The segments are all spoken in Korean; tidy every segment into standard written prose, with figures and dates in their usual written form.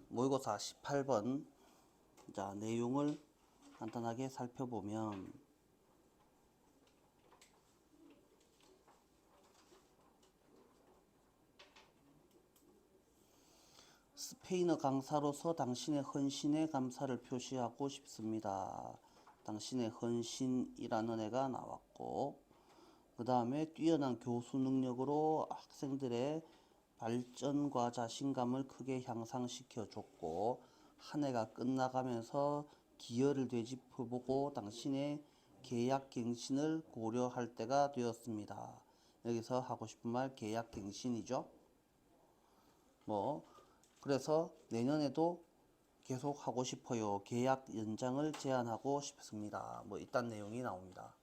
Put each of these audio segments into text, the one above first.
모의고사 18번 자 내용을 간단하게 살펴보면 스페인어 강사로서 당신의 헌신에 감사를 표시하고 싶습니다. 당신의 헌신이라는 애가 나왔고 그 다음에 뛰어난 교수 능력으로 학생들의 발전과 자신감을 크게 향상시켜 줬고 한 해가 끝나가면서 기여를 되짚어보고 당신의 계약갱신을 고려할 때가 되었습니다. 여기서 하고 싶은 말 계약갱신이죠. 그래서 내년에도 계속 하고 싶어요. 계약 연장을 제안하고 싶습니다. 이딴 내용이 나옵니다.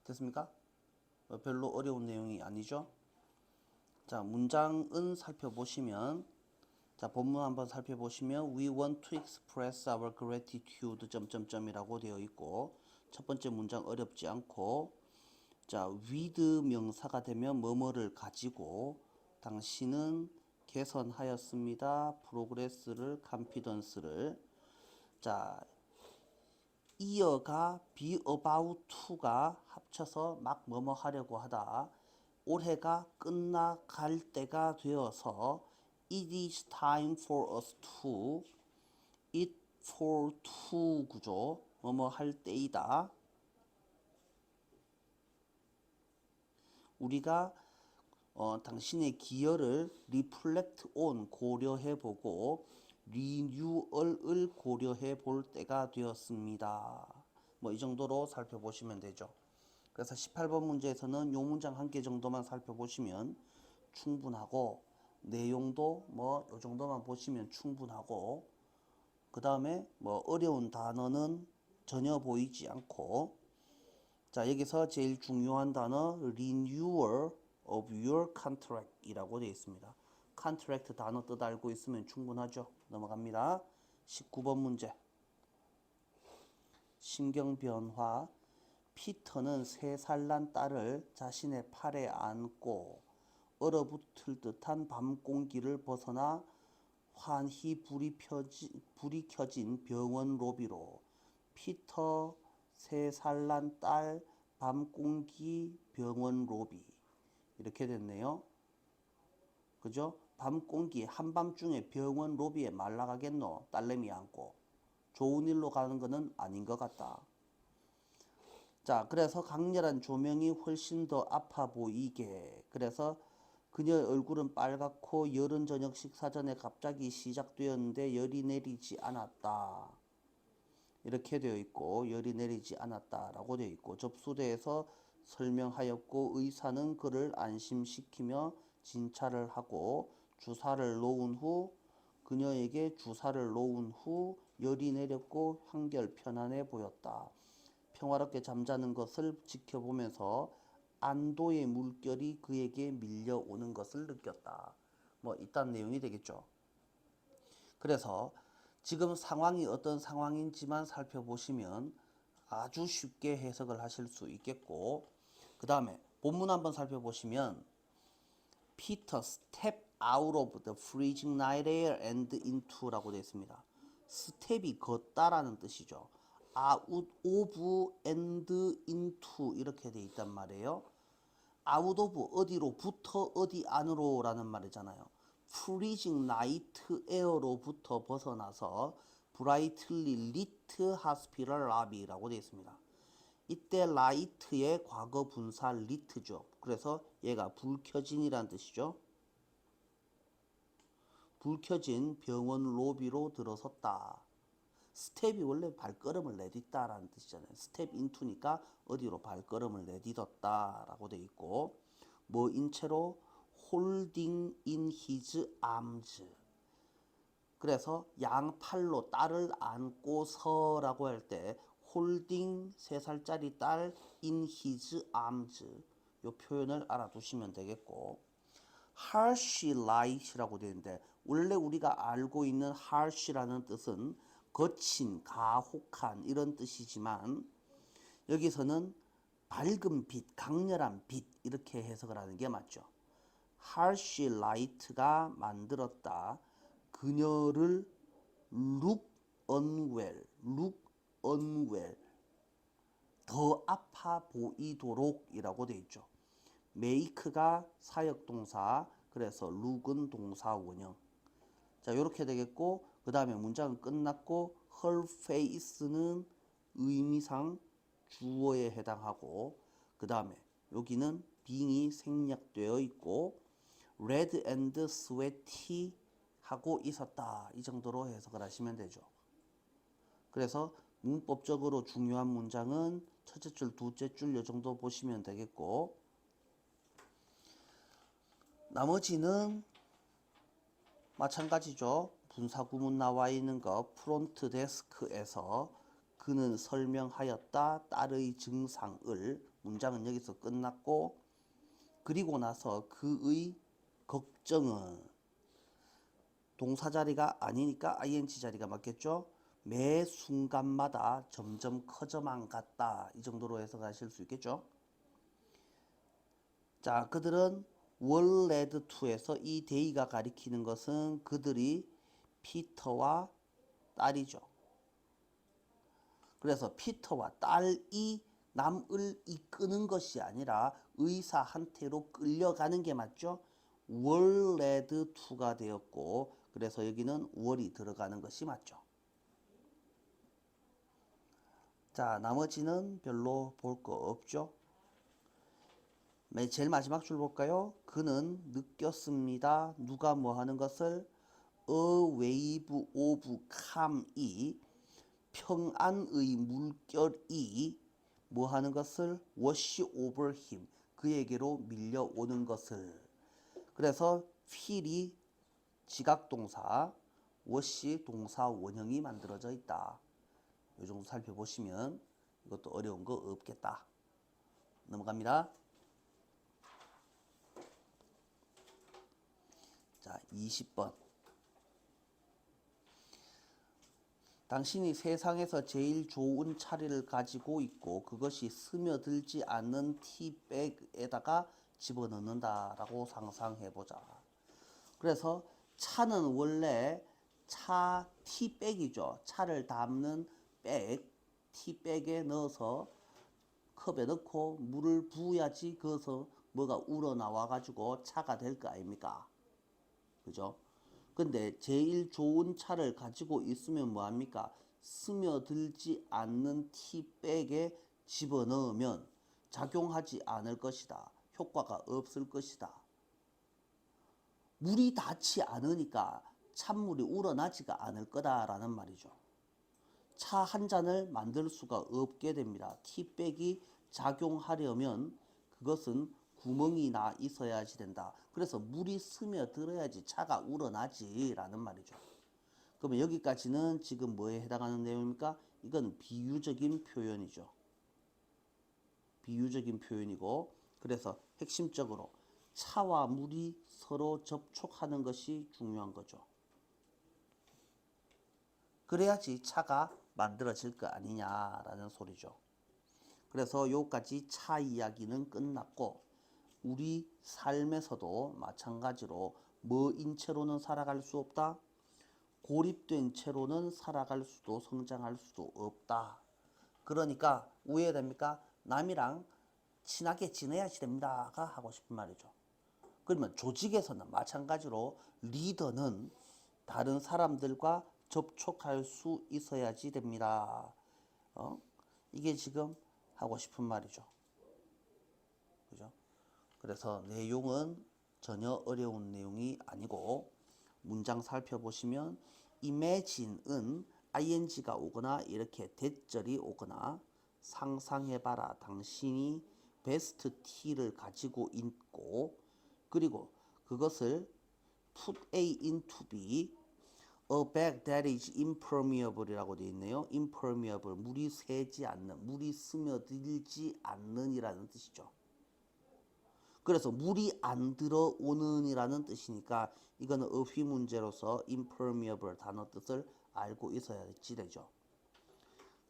됐습니까? 별로 어려운 내용이 아니죠. 자, 문장은 살펴보시면 자, 본문 한번 살펴보시면 We want to express our gratitude 점점점이라고 되어 있고 첫 번째 문장 어렵지 않고 자, with 명사가 되면 뭐뭐를 가지고 당신은 개선하였습니다. progress를 confidence를 자, 이어가 be about to가 합쳐서 막 뭐뭐 하려고 하다 올해가 끝나갈 때가 되어서 it is time for us to it for to 구조 뭐뭐 할 때이다. 우리가 당신의 기여를 reflect on 고려해보고 renewal을 고려해볼 때가 되었습니다. 이 정도로 살펴보시면 되죠. 그래서 18번 문제에서는 요 문장 한 개 정도만 살펴보시면 충분하고 내용도 요 정도만 보시면 충분하고 그 다음에 어려운 단어는 전혀 보이지 않고 자 여기서 제일 중요한 단어 renewal of your contract 이라고 되어 있습니다. contract 단어 뜻 알고 있으면 충분하죠. 넘어갑니다. 19번 문제 심경변화 피터는 3살 난 딸을 자신의 팔에 안고 얼어붙을 듯한 밤 공기를 벗어나 환히 불이 켜진 병원 로비로 피터 3살 난 딸 밤 공기 병원 로비 이렇게 됐네요. 그죠? 밤 공기 한밤중에 병원 로비에 말라가겠노 딸내미 안고 좋은 일로 가는 거는 아닌 것 같다. 자, 그래서 강렬한 조명이 훨씬 더 아파 보이게. 그래서 그녀의 얼굴은 빨갛고 열은 저녁 식사 전에 갑자기 시작되었는데 열이 내리지 않았다. 이렇게 되어 있고 열이 내리지 않았다라고 되어 있고 접수대에서 설명하였고 의사는 그를 안심시키며 진찰을 하고 주사를 놓은 후 그녀에게 주사를 놓은 후 열이 내렸고 한결 편안해 보였다. 평화롭게 잠자는 것을 지켜보면서 안도의 물결이 그에게 밀려오는 것을 느꼈다. 이딴 내용이 되겠죠. 그래서 지금 상황이 어떤 상황인지만 살펴보시면 아주 쉽게 해석을 하실 수 있겠고 그 다음에 본문 한번 살펴보시면 Peter step out of the freezing night air and into라고 되어 있습니다. 스텝이 걷다라는 뜻이죠. out of and into 이렇게 되어 있단 말이에요. out of 어디로부터 어디 안으로 라는 말이잖아요. freezing night air로부터 벗어나서 brightly lit hospital lobby라고 되어 있습니다. 이때 light의 과거 분사 lit죠. 그래서 얘가 불 켜진이란 뜻이죠. 불 켜진 병원 로비로 들어섰다. 스텝이 원래 발걸음을 내딛다라는 뜻이잖아요. 스텝 인투니까 어디로 발걸음을 내딛었다 라고 돼 있고 인 채로 holding in his arms 그래서 양팔로 딸을 안고서라고 할 때 holding 3살짜리 딸 in his arms 요 표현을 알아두시면 되겠고 harsh light이라고 되어 있는데 원래 우리가 알고 있는 harsh라는 뜻은 거친, 가혹한 이런 뜻이지만 여기서는 밝은 빛, 강렬한 빛 이렇게 해석을 하는 게 맞죠. harsh light가 만들었다. 그녀를 look unwell, 더 아파 보이도록 이라고 되어 있죠. make가 사역동사, 그래서 look은 동사 원형. 자, 이렇게 되겠고, 그 다음에 문장은 끝났고, her face는 의미상 주어에 해당하고, 그 다음에 여기는 being이 생략되어 있고, red and sweaty 하고 있었다. 이 정도로 해석을 하시면 되죠. 그래서 문법적으로 중요한 문장은 첫째 줄, 둘째 줄 이 정도 보시면 되겠고, 나머지는 마찬가지죠. 분사구문 나와 있는 거 프론트 데스크에서 그는 설명하였다. 딸의 증상을, 문장은 여기서 끝났고, 그리고 나서 그의 걱정은 동사 자리가 아니니까 ing 자리가 맞겠죠. 매 순간마다 점점 커져만 갔다. 이 정도로 해석하실 수 있겠죠. 자, 그들은 월레드 2에서 이 데이가 가리키는 것은 그들이 피터와 딸이죠. 그래서 피터와 딸이 남을 이끄는 것이 아니라 의사한테로 끌려가는 게 맞죠. 월레드 2가 되었고, 그래서 여기는 월이 들어가는 것이 맞죠. 자, 나머지는 별로 볼 거 없죠. 제일 마지막 줄 볼까요? 그는 느꼈습니다. 누가 뭐 하는 것을? A wave of calm이, 평안의 물결이 뭐 하는 것을? wash over him, 그에게로 밀려오는 것을. 그래서 feel이 지각동사, wash 동사 원형이 만들어져 있다. 이 정도 살펴보시면 이것도 어려운 거 없겠다. 넘어갑니다. 자, 20번. 당신이 세상에서 제일 좋은 차를 가지고 있고 그것이 스며들지 않는 티백에다가 집어넣는다 라고 상상해보자. 그래서 차는 원래 차 티백이죠. 차를 담는 백, 티백에 넣어서 컵에 넣고 물을 부어야지 거기서 뭐가 우러나와 가지고 차가 될 거 아닙니까? 그죠? 근데 제일 좋은 차를 가지고 있으면 뭐합니까? 스며들지 않는 티백에 집어넣으면 작용하지 않을 것이다. 효과가 없을 것이다. 물이 닿지 않으니까 찬물이 우러나지가 않을 거다라는 말이죠. 차 한 잔을 만들 수가 없게 됩니다. 티백이 작용하려면 그것은 구멍이 나 있어야지 된다. 그래서 물이 스며들어야지 차가 우러나지 라는 말이죠. 그러면 여기까지는 지금 뭐에 해당하는 내용입니까? 이건 비유적인 표현이죠. 비유적인 표현이고, 그래서 핵심적으로 차와 물이 서로 접촉하는 것이 중요한 거죠. 그래야지 차가 만들어질 거 아니냐라는 소리죠. 그래서 여기까지 차 이야기는 끝났고, 우리 삶에서도 마찬가지로 뭐인 채로는 살아갈 수 없다. 고립된 채로는 살아갈 수도 성장할 수도 없다. 그러니까 우회됩니까? 남이랑 친하게 지내야지 됩니다가 하고 싶은 말이죠. 그러면 조직에서는 마찬가지로 리더는 다른 사람들과 접촉할 수 있어야지 됩니다. 이게 지금 하고 싶은 말이죠. 그죠? 그래서 내용은 전혀 어려운 내용이 아니고, 문장 살펴보시면 imagine은 ing가 오거나 이렇게 대절이 오거나, 상상해봐라 당신이 베스트 T를 가지고 있고, 그리고 그것을 put A into B, a bag that is impermeable 이라고 되어 있네요. impermeable, 물이 새지 않는, 물이 스며들지 않는 이라는 뜻이죠. 그래서 물이 안 들어오는 이라는 뜻이니까 이거는 어휘 문제로서 impermeable 단어 뜻을 알고 있어야지 되죠.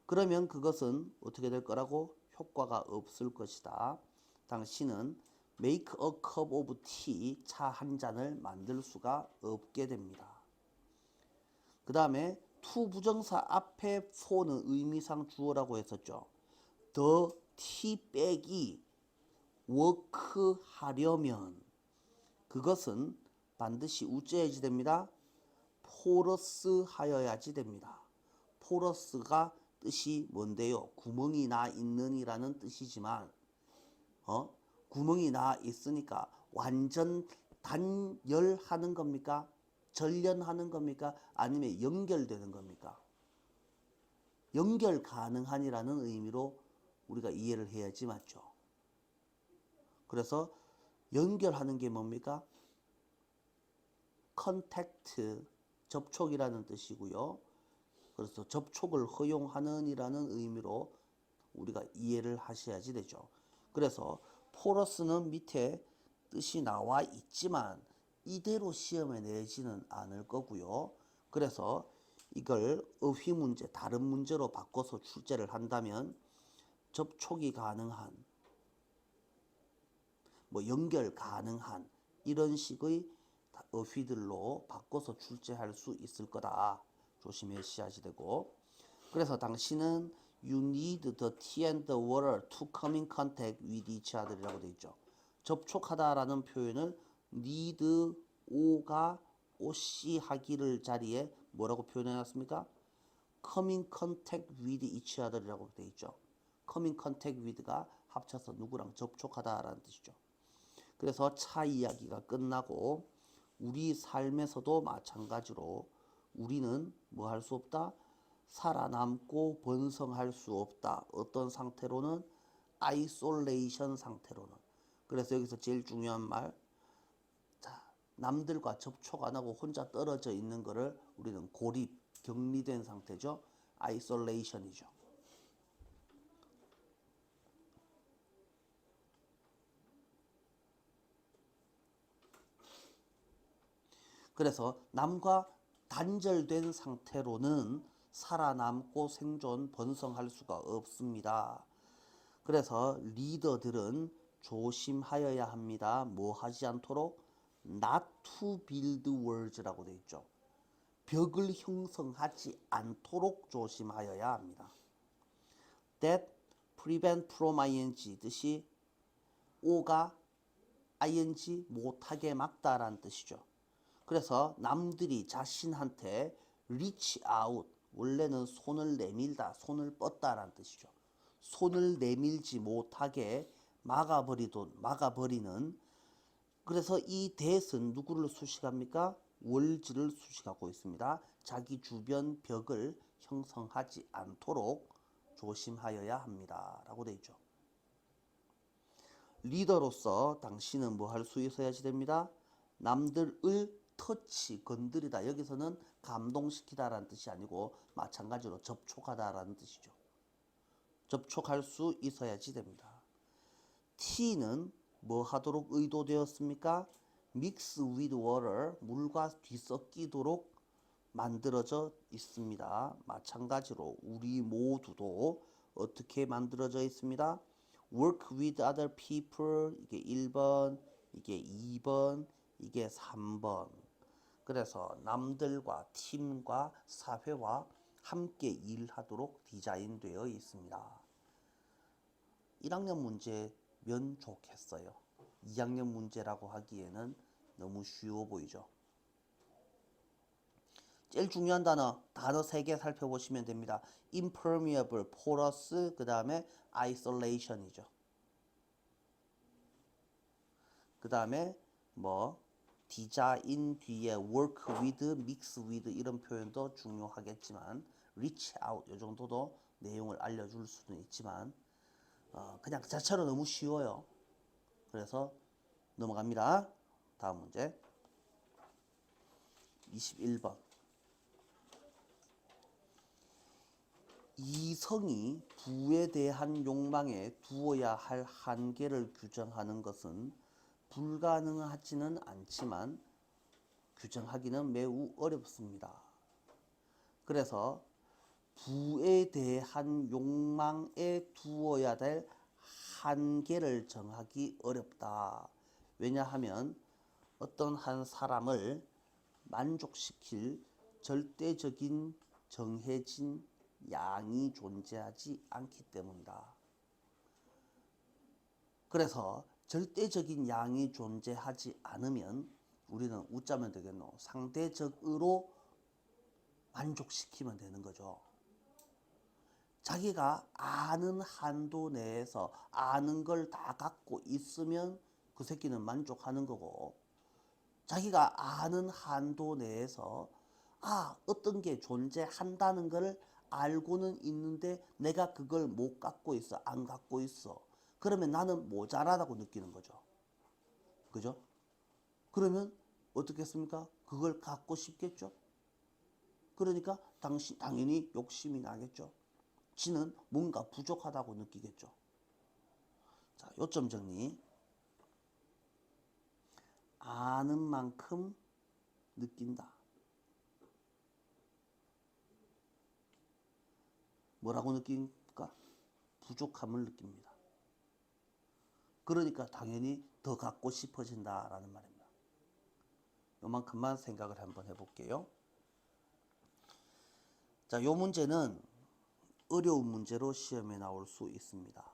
그러면 그것은 어떻게 될 거라고? 효과가 없을 것이다. 당신은 make a cup of tea, 차 한 잔을 만들 수가 없게 됩니다. 그 다음에 to 부정사 앞에 for는 의미상 주어라고 했었죠. the T 빼기 work 하려면 그것은 반드시 우째해야지 됩니다. 포러스 하여야지 됩니다. 포러스가 뜻이 뭔데요? 구멍이 나 있는이라는 뜻이지만 구멍이 나 있으니까 완전 단열하는 겁니까? 절연하는 겁니까? 아니면 연결되는 겁니까? 연결 가능한이라는 의미로 우리가 이해를 해야지 맞죠? 그래서 연결하는 게 뭡니까? 컨택트, 접촉이라는 뜻이고요. 그래서 접촉을 허용하는 이라는 의미로 우리가 이해를 하셔야지 되죠. 그래서 포러스는 밑에 뜻이 나와 있지만 이대로 시험에 내지는 않을 거고요. 그래서 이걸 어휘 문제, 다른 문제로 바꿔서 출제를 한다면 접촉이 가능한, 뭐 연결 가능한 이런 식의 어휘들로 바꿔서 출제할 수 있을 거다. 조심하셔야지 되고. 그래서 당신은 you need the tea and the water to come in contact with each other이라고 되어 있죠. 접촉하다라는 표현을 need o가 oc 하기를 자리에 뭐라고 표현해놨습니까? come in contact with each other이라고 되어 있죠. come in contact with가 합쳐서 누구랑 접촉하다라는 뜻이죠. 그래서 차 이야기가 끝나고 우리 삶에서도 마찬가지로 우리는 뭐 할 수 없다? 살아남고 번성할 수 없다. 어떤 상태로는? 아이솔레이션 상태로는. 그래서 여기서 제일 중요한 말, 자, 남들과 접촉 안 하고 혼자 떨어져 있는 거를 우리는 고립, 격리된 상태죠. 아이솔레이션이죠. 그래서 남과 단절된 상태로는 살아남고 생존, 번성할 수가 없습니다. 그래서 리더들은 조심하여야 합니다. 뭐 하지 않도록? Not to build walls 라고 되어 있죠. 벽을 형성하지 않도록 조심하여야 합니다. That prevent from ing 뜻이 o가 ing 못하게 막다라는 뜻이죠. 그래서 남들이 자신한테 reach out, 원래는 손을 내밀다, 손을 뻗다라는 뜻이죠. 손을 내밀지 못하게 막아버리는. 그래서 이 that은 누구를 수식합니까? 월즈를 수식하고 있습니다. 자기 주변 벽을 형성하지 않도록 조심하여야 합니다. 라고 되어 있죠. 리더로서 당신은 뭐 할 수 있어야지 됩니다. 남들을 터치, 건드리다. 여기서는 감동시키다라는 뜻이 아니고 마찬가지로 접촉하다라는 뜻이죠. 접촉할 수 있어야지 됩니다. T는 뭐 하도록 의도되었습니까? Mix with water, 물과 뒤섞이도록 만들어져 있습니다. 마찬가지로 우리 모두도 어떻게 만들어져 있습니다? Work with other people, 이게 1번, 이게 2번, 이게 3번. 그래서 남들과 팀과 사회와 함께 일하도록 디자인되어 있습니다. 1학년 문제면 좋겠어요. 2학년 문제라고 하기에는 너무 쉬워 보이죠. 제일 중요한 단어 3개 살펴보시면 됩니다. impermeable, porous, 그 다음에 isolation이죠. 그 다음에 뭐 디자인 뒤에 work with, mix with 이런 표현도 중요하겠지만 reach out 이 정도도 내용을 알려줄 수는 있지만 그냥 그 자체로 너무 쉬워요. 그래서 넘어갑니다. 다음 문제 21번. 이성이 부에 대한 욕망에 두어야 할 한계를 규정하는 것은 불가능하지는 않지만 규정하기는 매우 어렵습니다. 그래서 부에 대한 욕망에 두어야 될 한계를 정하기 어렵다. 왜냐하면 어떤 한 사람을 만족시킬 절대적인 정해진 양이 존재하지 않기 때문이다. 그래서 절대적인 양이 존재하지 않으면 우리는 웃자면 되겠노? 상대적으로 만족시키면 되는 거죠. 자기가 아는 한도 내에서 아는 걸 다 갖고 있으면 그 새끼는 만족하는 거고, 자기가 아는 한도 내에서 어떤 게 존재한다는 걸 알고는 있는데 내가 그걸 못 갖고 있어, 안 갖고 있어. 그러면 나는 모자라다고 느끼는 거죠. 그죠? 그러면 어떻겠습니까? 그걸 갖고 싶겠죠? 그러니까 당연히 욕심이 나겠죠. 지는 뭔가 부족하다고 느끼겠죠. 자, 요점 정리. 아는 만큼 느낀다. 뭐라고 느낍니까? 부족함을 느낍니다. 그러니까 당연히 더 갖고 싶어진다라는 말입니다. 요만큼만 생각을 한번 해볼게요. 자, 요 문제는 어려운 문제로 시험에 나올 수 있습니다.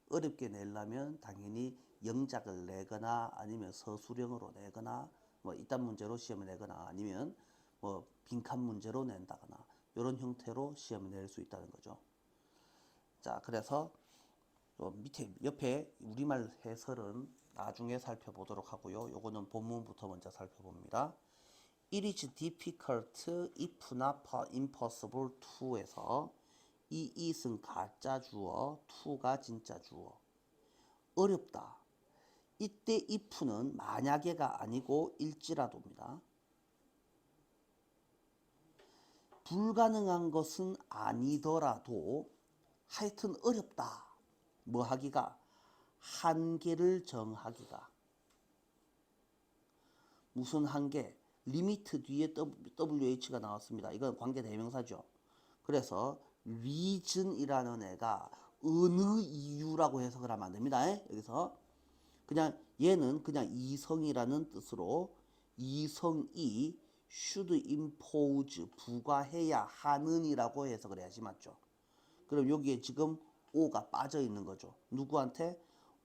어렵게 내려면 당연히 영작을 내거나 아니면 서술형으로 내거나 뭐 이딴 문제로 시험을 내거나 아니면 뭐 빈칸 문제로 낸다거나 이런 형태로 시험을 낼 수 있다는 거죠. 자, 그래서 밑에 옆에 우리말 해설은 나중에 살펴보도록 하고요. 요거는 본문부터 먼저 살펴봅니다. It is difficult if not impossible to에서 이 it은 가짜 주어, to가 진짜 주어. 어렵다. 이때 if는 만약에가 아니고 일지라도입니다. 불가능한 것은 아니더라도 하여튼 어렵다. 뭐 하기가? 한계를 정하기가. 무슨 한계? 리미트 뒤에 WH가 나왔습니다. 이건 관계 대명사죠. 그래서 reason이라는 애가 어느 이유라고 해석을 하면 안 됩니다. 여기서 그냥 얘는 그냥 이성이라는 뜻으로 이성이 should impose 부과해야 하는이라고 해석을 해야지 맞죠. 그럼 여기에 지금 O가 빠져 있는 거죠. 누구한테?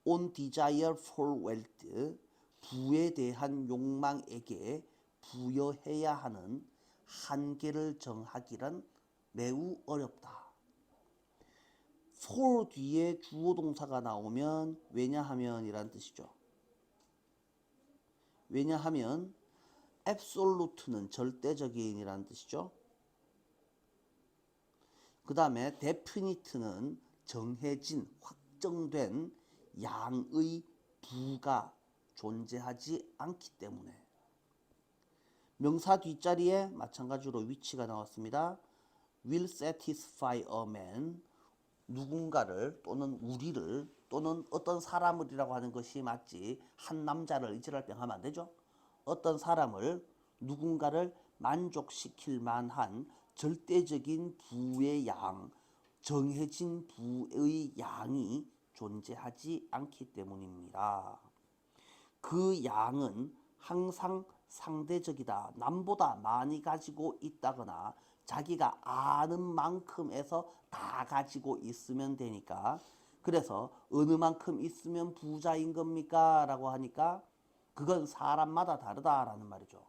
On desire for wealth, 부에 대한 욕망에게 부여해야 하는 한계를 정하기란 매우 어렵다. for 뒤에 주어 동사가 나오면 왜냐하면 이란 뜻이죠. 왜냐하면 absolute는 절대적인 이란 뜻이죠. 그 다음에 definite는 정해진, 확정된 양의 부가 존재하지 않기 때문에. 명사 뒷자리에 마찬가지로 위치가 나왔습니다. will satisfy a man, 누군가를 또는 우리를 또는 어떤 사람을이라고 하는 것이 맞지 한 남자를 이지랄병 하면 안 되죠. 어떤 사람을 누군가를 만족시킬 만한 절대적인 부의 양, 정해진 부의 양이 존재하지 않기 때문입니다. 그 양은 항상 상대적이다. 남보다 많이 가지고 있다거나 자기가 아는 만큼에서 다 가지고 있으면 되니까. 그래서 어느 만큼 있으면 부자인 겁니까? 라고 하니까 그건 사람마다 다르다라는 말이죠.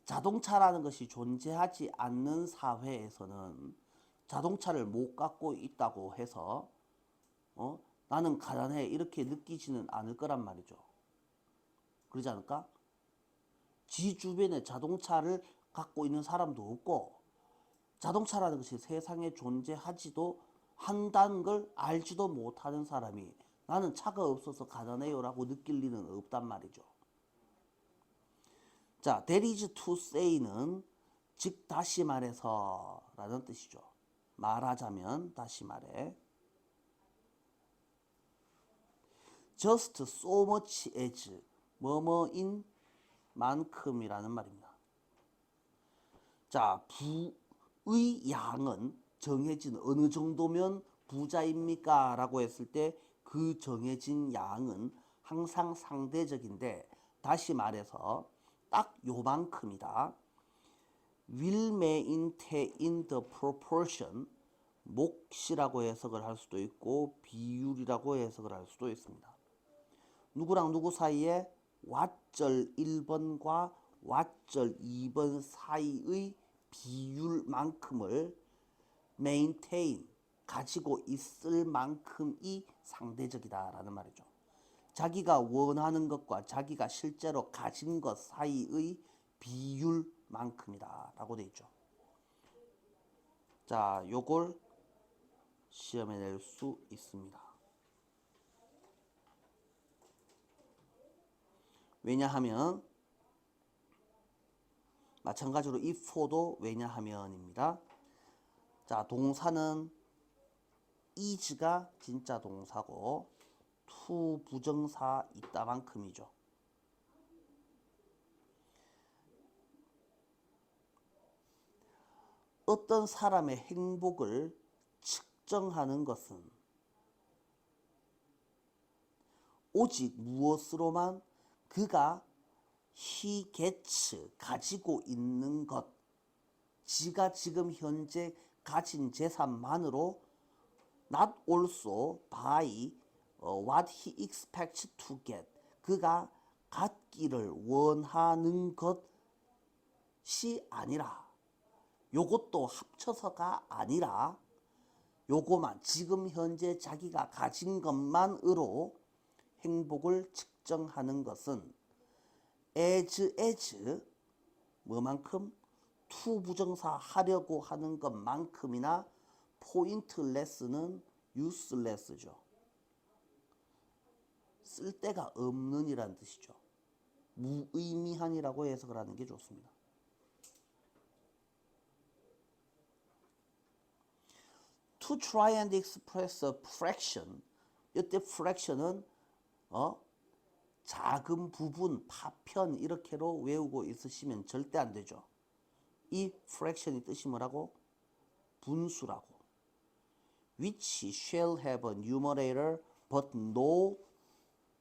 자동차라는 것이 존재하지 않는 사회에서는 자동차를 못 갖고 있다고 해서 나는 가난해 이렇게 느끼지는 않을 거란 말이죠. 그러지 않을까? 지 주변에 자동차를 갖고 있는 사람도 없고 자동차라는 것이 세상에 존재하지도 한다는 걸 알지도 못하는 사람이 나는 차가 없어서 가난해요 라고 느낄 리는 없단 말이죠. 자, that is to say는 즉 다시 말해서 라는 뜻이죠. 말하자면 다시 말해. just so much as 뭐뭐인 만큼이라는 말입니다. 자, 부의 양은 정해진 어느 정도면 부자입니까? 라고 했을 때 그 정해진 양은 항상 상대적인데 다시 말해서 딱 요만큼이다. will maintain the proportion, 몫이라고 해석을 할 수도 있고 비율이라고 해석을 할 수도 있습니다. 누구랑 누구 사이에 왓절 1번과 왓절 2번 사이의 비율만큼을 maintain, 가지고 있을 만큼이 상대적이다라는 말이죠. 자기가 원하는 것과 자기가 실제로 가진 것 사이의 비율만큼이다 라고 되어 있죠. 자, 요걸 시험에 낼 수 있습니다. 왜냐하면 마찬가지로 if for도 왜냐하면입니다. 자, 동사는 is가 진짜 동사고 to 부정사 있다만큼이죠. 어떤 사람의 행복을 측정하는 것은 오직 무엇으로만 그가 he gets, 가지고 있는 것, 지가 지금 현재 가진 재산만으로 not also by what he expects to get, 그가 갖기를 원하는 것이 아니라, 요것도 합쳐서가 아니라 요거만, 지금 현재 자기가 가진 것만으로 행복을 측정하는 것은 as 뭐만큼? to 부정사 하려고 하는 것만큼이나 pointless는 useless죠. 쓸데가 없는 이란 뜻이죠. 무의미한이라고 해석을 하는 게 좋습니다. To try and express a fraction, 이때 fraction은 작은 부분, 파편 이렇게로 외우고 있으시면 절대 안 되죠. 이 fraction이 뜻이 뭐라고? 분수라고. Which shall have a numerator but no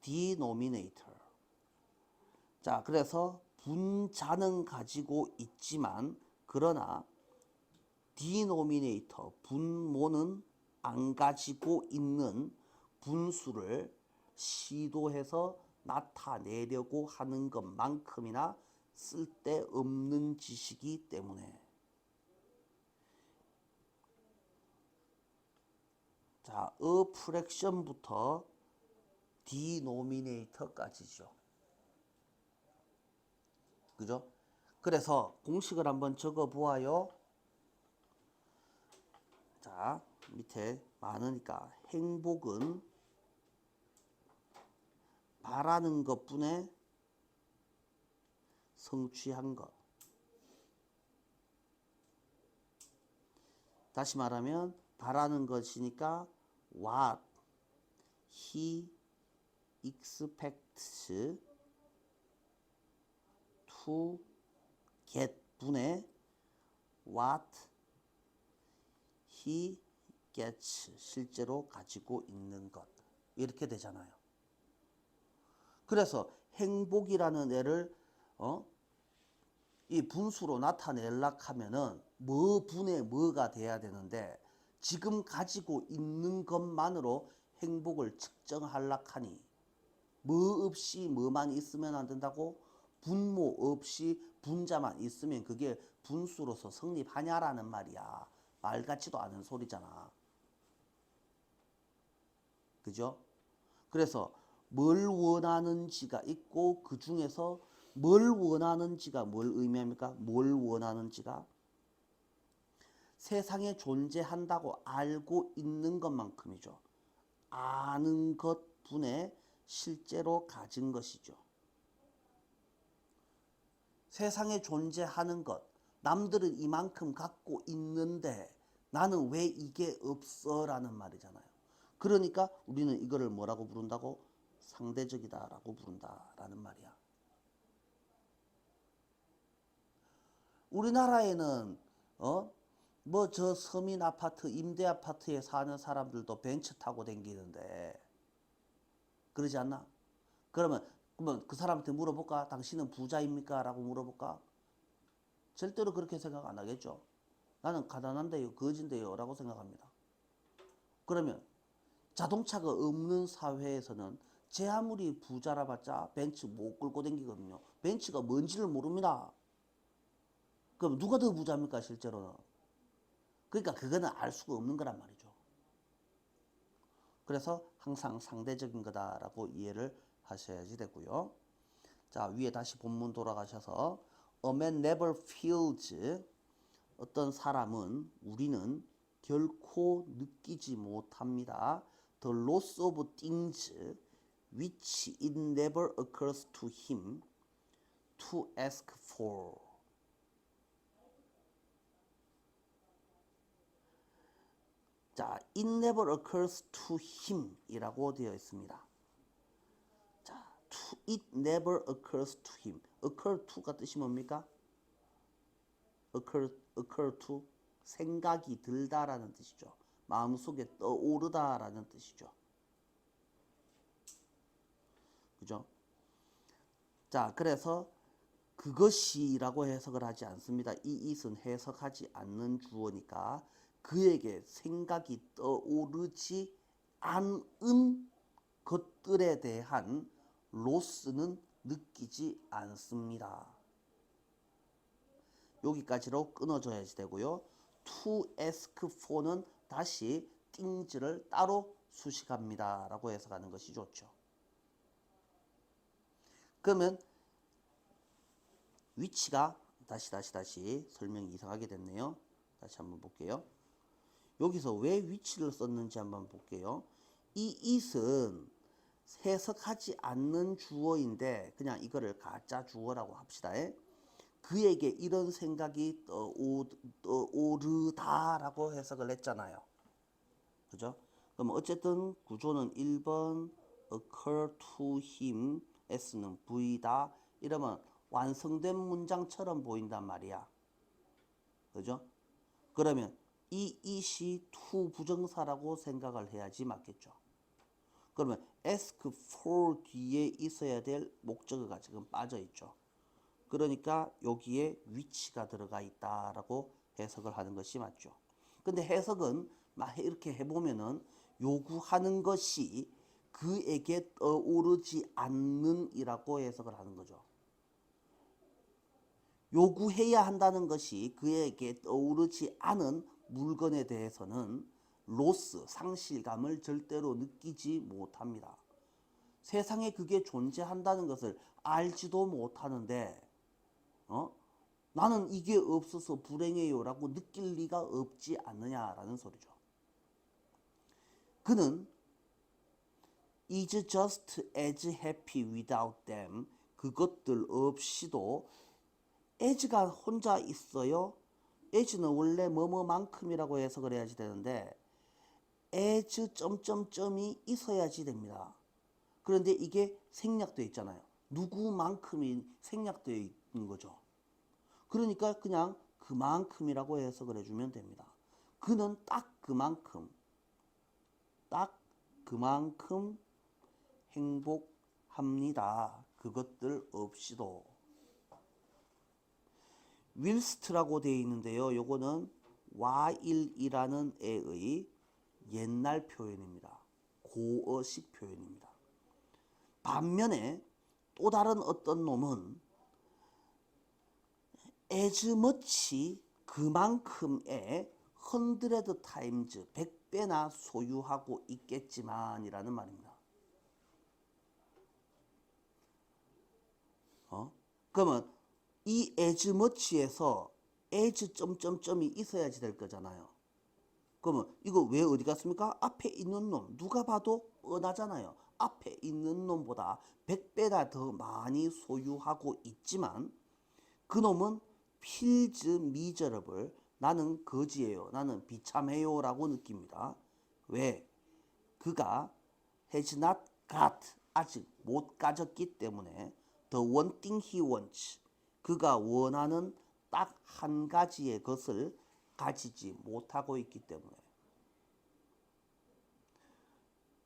denominator. 자, 그래서 분자는 가지고 있지만 그러나 denominator, 분모는 안 가지고 있는 분수를 시도해서 나타내려고 하는 것만큼이나 쓸데없는 지식이기 때문에. 자, a fraction부터 denominator까지죠. 그죠? 그래서 공식을 한번 적어 보아요. 자, 밑에 많으니까 행복은 바라는 것뿐에 성취한 것. 다시 말하면 바라는 것이니까 what he expects to get 분의 what he gets, 실제로 가지고 있는 것. 이렇게 되잖아요. 그래서 행복이라는 애를 이 분수로 나타내려고 하면은 뭐 분의 뭐가 돼야 되는데 지금 가지고 있는 것만으로 행복을 측정하려고 하니 뭐 없이 뭐만 있으면 안 된다고? 분모 없이 분자만 있으면 그게 분수로서 성립하냐라는 말이야. 말 같지도 않은 소리잖아. 그죠? 그래서 뭘 원하는지가 있고 그 중에서 뭘 원하는지가 뭘 의미합니까? 뭘 원하는지가 세상에 존재한다고 알고 있는 것만큼이죠. 아는 것분에 실제로 가진 것이죠. 세상에 존재하는 것, 남들은 이만큼 갖고 있는데 나는 왜 이게 없어? 라는 말이잖아요. 그러니까 우리는 이거를 뭐라고 부른다고? 상대적이다 라고 부른다 라는 말이야. 우리나라에는 뭐 저 서민 아파트, 임대 아파트에 사는 사람들도 벤츠 타고 다니는데 그러지 않나? 그러면 그 사람한테 물어볼까? 당신은 부자입니까? 라고 물어볼까? 절대로 그렇게 생각 안 하겠죠. 나는 가난한데요, 거진데요 라고 생각합니다. 그러면 자동차가 없는 사회에서는 제 아무리 부자라봤자 벤츠 못 끌고 다니거든요. 벤츠가 뭔지를 모릅니다. 그럼 누가 더 부자입니까 실제로는? 그러니까 그거는 알 수가 없는 거란 말이죠. 그래서 항상 상대적인 거다라고 이해를 하셔야지 되고요. 자, 위에 다시 본문 돌아가셔서 A man never feels, 어떤 사람은, 우리는 결코 느끼지 못합니다. The loss of things which it never occurs to him to ask for. 자, it never occurs to him 이라고 되어 있습니다. 자, it never occurs to him. occur to가 뜻이 뭡니까? occur to, 생각이 들다라는 뜻이죠. 마음속에 떠오르다라는 뜻이죠. 그죠? 자, 그래서 그것이라고 해석을 하지 않습니다. 이 it은 해석하지 않는 주어니까 그에게 생각이 떠오르지 않은 것들에 대한 로스는 느끼지 않습니다. 여기까지로 끊어줘야지 되고요. to ask for는 다시 things를 따로 수식합니다 라고 해석하는 것이 좋죠. 그러면 위치가 다시 설명이 이상하게 됐네요. 다시 한번 볼게요. 여기서 왜 위치를 썼는지 한번 볼게요. 이 it은 해석하지 않는 주어인데 그냥 이거를 가짜 주어라고 합시다. 그에게 이런 생각이 떠오르다라고 해석을 했잖아요. 그죠? 그럼 어쨌든 구조는 1번 occur to him, s는 v다. 이러면 완성된 문장처럼 보인단 말이야. 그죠? 그러면 이 it이 to 부정사라고 생각을 해야지 맞겠죠. 그러면 ask for 뒤에 있어야 될 목적어가 지금 빠져 있죠. 그러니까 여기에 위치가 들어가 있다라고 해석을 하는 것이 맞죠. 근데 해석은 막 이렇게 해보면은 요구하는 것이 그에게 떠오르지 않는 이라고 해석을 하는 거죠. 요구해야 한다는 것이 그에게 떠오르지 않은 물건에 대해서는 로스, 상실감을 절대로 느끼지 못합니다. 세상에 그게 존재한다는 것을 알지도 못하는데 나는 이게 없어서 불행해요 라고 느낄 리가 없지 않느냐라는 소리죠. 그는 is just as happy without them. 그것들 없이도 as가 혼자 있어요. as는 원래 뭐뭐만큼이라고 해석을 해야지 되는데 as 점점점이 있어야지 됩니다. 그런데 이게 생략되어 있잖아요. 누구만큼이 생략되어 있는 거죠. 그러니까 그냥 그만큼이라고 해석을 해주면 됩니다. 그는 딱 그만큼 행복합니다. 그것들 없이도. whilst라고 되어 있는데요. 요거는 while이라는 애의 옛날 표현입니다. 고어식 표현입니다. 반면에 또 다른 어떤 놈은 as much, 그만큼의 100 times, 100배나 소유하고 있겠지만 이라는 말입니다. 그러면 이 as much에서 as 점점점이 있어야지 될 거잖아요. 그러면 이거 왜 어디 갔습니까? 앞에 있는 놈, 누가 봐도 뻔하잖아요. 앞에 있는 놈보다 100배나 더 많이 소유하고 있지만 그 놈은 feels miserable, 나는 거지예요, 나는 비참해요 라고 느낍니다. 왜? 그가 has not got, 아직 못 가졌기 때문에 the one thing he wants, 그가 원하는 딱 한 가지의 것을 가지지 못하고 있기 때문에.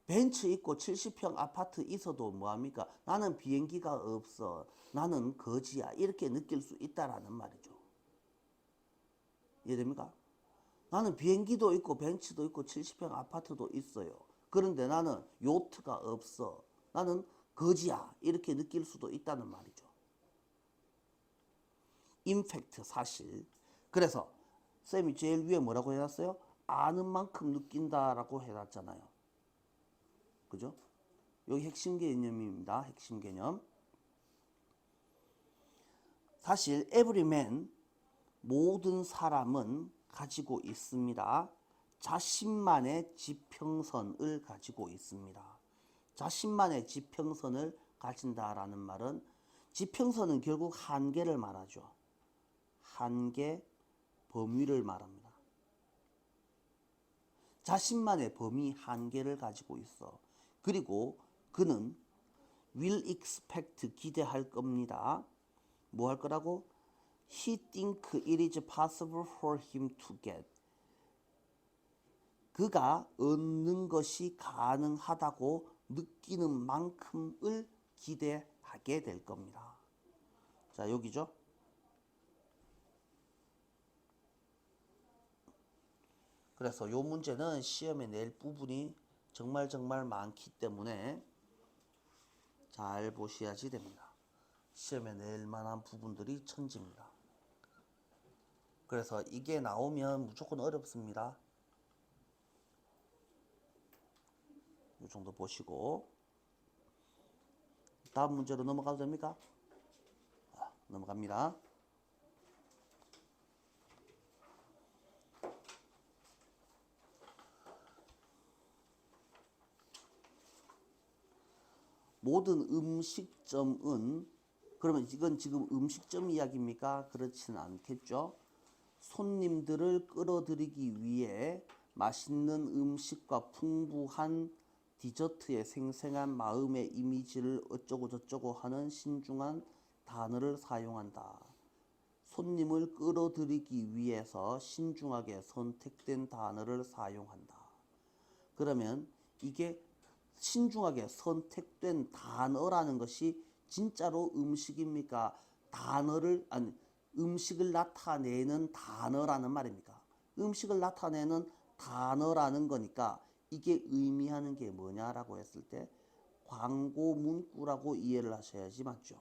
벤츠 있고 70평 아파트 있어도 뭐합니까? 나는 비행기가 없어, 나는 거지야, 이렇게 느낄 수 있다라는 말이죠. 이해됩니까? 나는 비행기도 있고 벤츠도 있고 70평 아파트도 있어요. 그런데 나는 요트가 없어. 나는 거지야. 이렇게 느낄 수도 있다는 말이죠. 임팩트 사실. 그래서 쌤이 제일 위에 뭐라고 해놨어요? 아는 만큼 느낀다라고 해놨잖아요. 그죠? 여기 핵심 개념입니다. 핵심 개념. 사실 every man, 모든 사람은 가지고 있습니다. 자신만의 지평선을 가지고 있습니다. 자신만의 지평선을 가진다라는 말은 지평선은 결국 한계를 말하죠. 한계, 범위를 말합니다. 자신만의 범위, 한계를 가지고 있어. 그리고 그는 will expect, 기대할 겁니다. 뭐 할 거라고? He think it is possible for him to get. 그가 얻는 것이 가능하다고 느끼는 만큼을 기대하게 될 겁니다. 자, 여기죠. 그래서 이 문제는 시험에 낼 부분이 정말 많기 때문에 잘 보셔야지 됩니다. 시험에 낼 만한 부분들이 천지입니다. 그래서 이게 나오면 무조건 어렵습니다. 이 정도 보시고 다음 문제로 넘어가도 됩니까? 넘어갑니다. 모든 음식점은, 그러면 이건 지금 음식점 이야기입니까? 그렇지는 않겠죠. 손님들을 끌어들이기 위해 맛있는 음식과 풍부한 디저트의 생생한 마음의 이미지를 어쩌고 저쩌고 하는 신중한 단어를 사용한다. 손님을 끌어들이기 위해서 신중하게 선택된 단어를 사용한다. 그러면 이게 신중하게 선택된 단어라는 것이 진짜로 음식입니까? 음식을 나타내는 단어라는 말입니까? 음식을 나타내는 단어라는 거니까 이게 의미하는 게 뭐냐라고 했을 때 광고 문구라고 이해를 하셔야지 맞죠?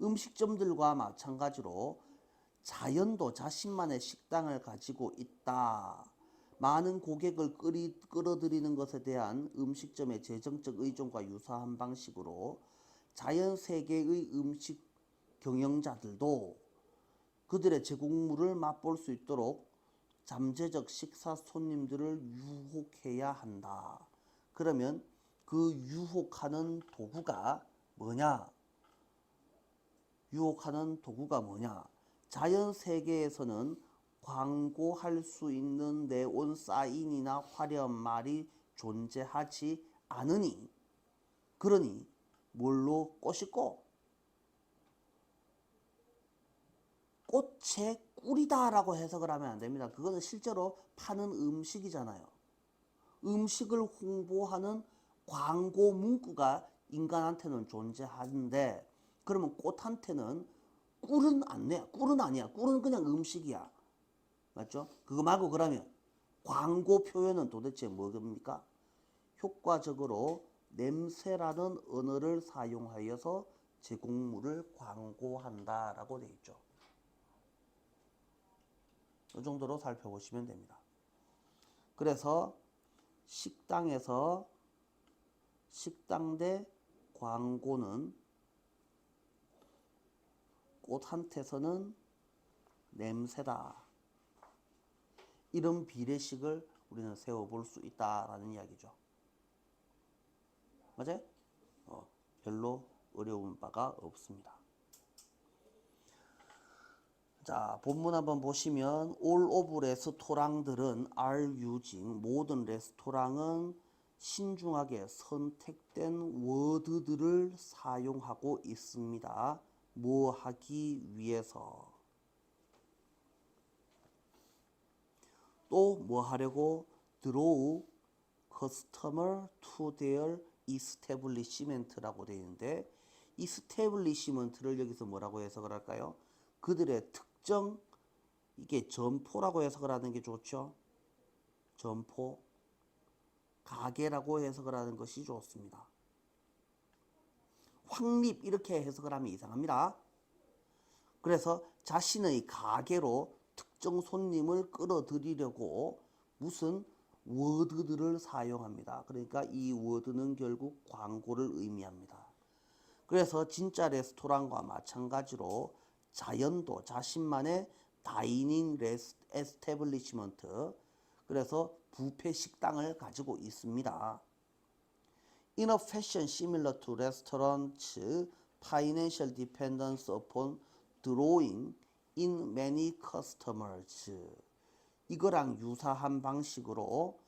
음식점들과 마찬가지로 자연도 자신만의 식당을 가지고 있다. 많은 고객을 끌어들이는 것에 대한 음식점의 재정적 의존과 유사한 방식으로 자연 세계의 음식 경영자들도 그들의 제공물을 맛볼 수 있도록 잠재적 식사 손님들을 유혹해야 한다. 그러면 그 유혹하는 도구가 뭐냐? 유혹하는 도구가 뭐냐? 자연 세계에서는 광고할 수 있는 네온 사인이나 화려한 말이 존재하지 않으니, 그러니 뭘로 꼬시고 꽃의 꿀이다라고 해석을 하면 안 됩니다. 그거는 실제로 파는 음식이잖아요. 음식을 홍보하는 광고 문구가 인간한테는 존재하는데, 그러면 꽃한테는 꿀은 안 내. 꿀은 아니야. 꿀은 그냥 음식이야. 맞죠? 그거 말고 그러면 광고 표현은 도대체 뭐입니까? 효과적으로 냄새라는 언어를 사용하여서 제공물을 광고한다라고 되어 있죠. 이 정도로 살펴보시면 됩니다. 그래서 식당에서 식당대 광고는 꽃한테서는 냄새다. 이런 비례식을 우리는 세워볼 수 있다라는 이야기죠. 맞아요? 별로 어려운 바가 없습니다. 자, 본문 한번 보시면 all of 레스토랑들은 are using, 모든 레스토랑은 신중하게 선택된 워드들을 사용하고 있습니다. 뭐 하기 위해서. 또 뭐 하려고? draw customer to their establishment라고 되어 있는데 establishment를 여기서 뭐라고 해석을 할까요? 그들의 특정, 이게 점포라고 해석을 하는 게 좋죠. 점포, 가게라고 해석을 하는 것이 좋습니다. 확립 이렇게 해석을 하면 이상합니다. 그래서 자신의 가게로 특정 손님을 끌어들이려고 무슨 워드들을 사용합니다. 그러니까 이 워드는 결국 광고를 의미합니다. 그래서 진짜 레스토랑과 마찬가지로 자연도 자신만의 다이닝 에스태블리시먼트, 그래서 부페 식당을 가지고 있습니다. In a fashion similar to restaurants, financial dependence upon drawing in many customers. 이거랑 유사한 방식으로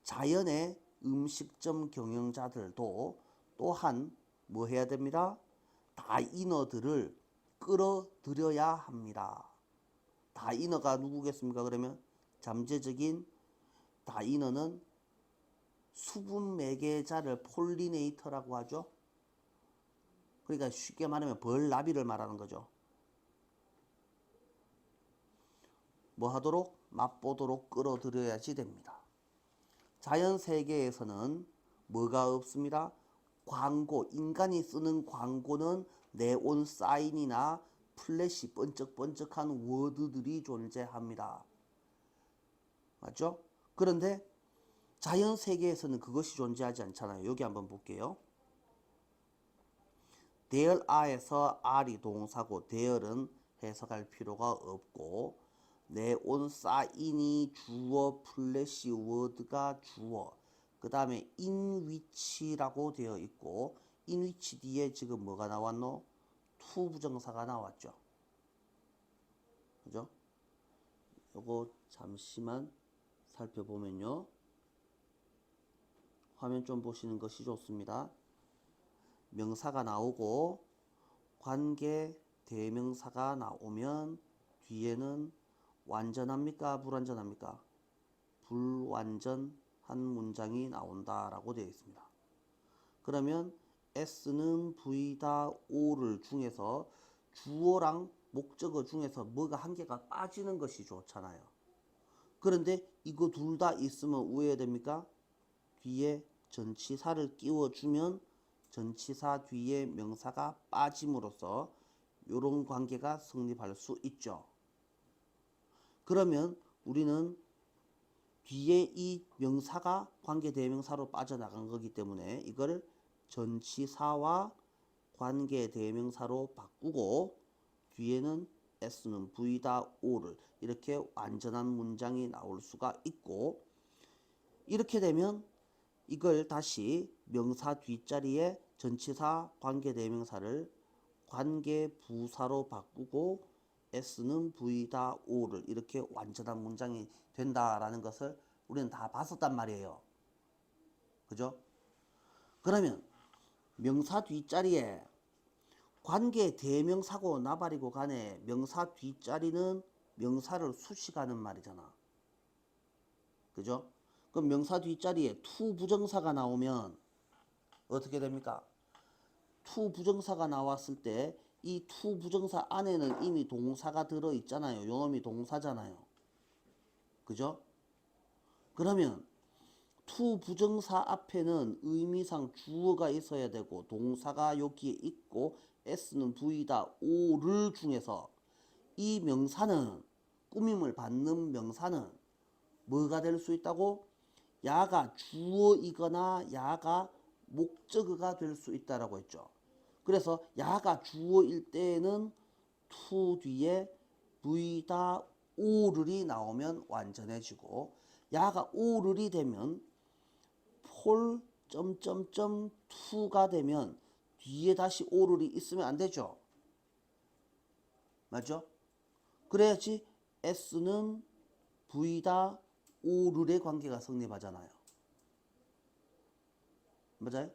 자연의 음식점 경영자들도 또한 뭐 해야 됩니다? 다이너들을 끌어들여야 합니다. 다이너가 누구겠습니까? 그러면 잠재적인 다이너는 수분 매개자를 폴리네이터라고 하죠. 그러니까 쉽게 말하면 벌나비를 말하는 거죠. 뭐 하도록? 맛보도록 끌어들여야지 됩니다. 자연 세계에서는 뭐가 없습니다? 광고, 인간이 쓰는 광고는 네온 사인이나 플래시 번쩍번쩍한 워드들이 존재합니다. 맞죠? 그런데 자연 세계에서는 그것이 존재하지 않잖아요. 여기 한번 볼게요. there are에서 are이 동사고 there은 해석할 필요가 없고, 네온 사인이 주어, 플래시 워드가 주어, 그 다음에 in which라고 되어 있고, in which 뒤에 지금 뭐가 나왔노? to 부정사가 나왔죠. 그죠? 요거 잠시만 살펴보면요. 화면 좀 보시는 것이 좋습니다. 명사가 나오고 관계 대명사가 나오면 뒤에는 완전합니까? 불완전합니까? 불완전한 문장이 나온다라고 되어 있습니다. 그러면 S는 V다 O를 중에서 주어랑 목적어 중에서 뭐가 한 개가 빠지는 것이 좋잖아요. 그런데 이거 둘 다 있으면 왜 해야 됩니까? 뒤에 전치사를 끼워주면 전치사 뒤에 명사가 빠짐으로써 이런 관계가 성립할 수 있죠. 그러면 우리는 뒤에 이 명사가 관계대명사로 빠져나간 거기 때문에 이걸 전치사와 관계대명사로 바꾸고 뒤에는 S는 V다 O를 이렇게 완전한 문장이 나올 수가 있고, 이렇게 되면 이걸 다시 명사 뒷자리에 전치사 관계대명사를 관계부사로 바꾸고 S는 V다 O를 이렇게 완전한 문장이 된다라는 것을 우리는 다 봤었단 말이에요. 그죠? 그러면 명사 뒷자리에 관계대명사고 나발이고 간에 명사 뒷자리는 명사를 수식하는 말이잖아. 그죠? 그럼 명사 뒷자리에 to 부정사가 나오면 어떻게 됩니까? to 부정사가 나왔을 때 이 to 부정사 안에는 이미 동사가 들어있잖아요. 요놈이 동사잖아요. 그죠? 그러면 to 부정사 앞에는 의미상 주어가 있어야 되고 동사가 여기에 있고 S는 V다 O를 중에서 이 명사는, 꾸밈을 받는 명사는 뭐가 될 수 있다고? 야가 주어이거나 야가 목적어가 될 수 있다라고 했죠. 그래서 야가 주어일 때에는 to 뒤에 V다 O를이 나오면 완전해지고, 야가 O를이 되면 폴 점점점 to가 되면 뒤에 다시 O를이 있으면 안 되죠. 맞죠? 그래야지 S는 V다 O를의 관계가 성립하잖아요. 맞아요?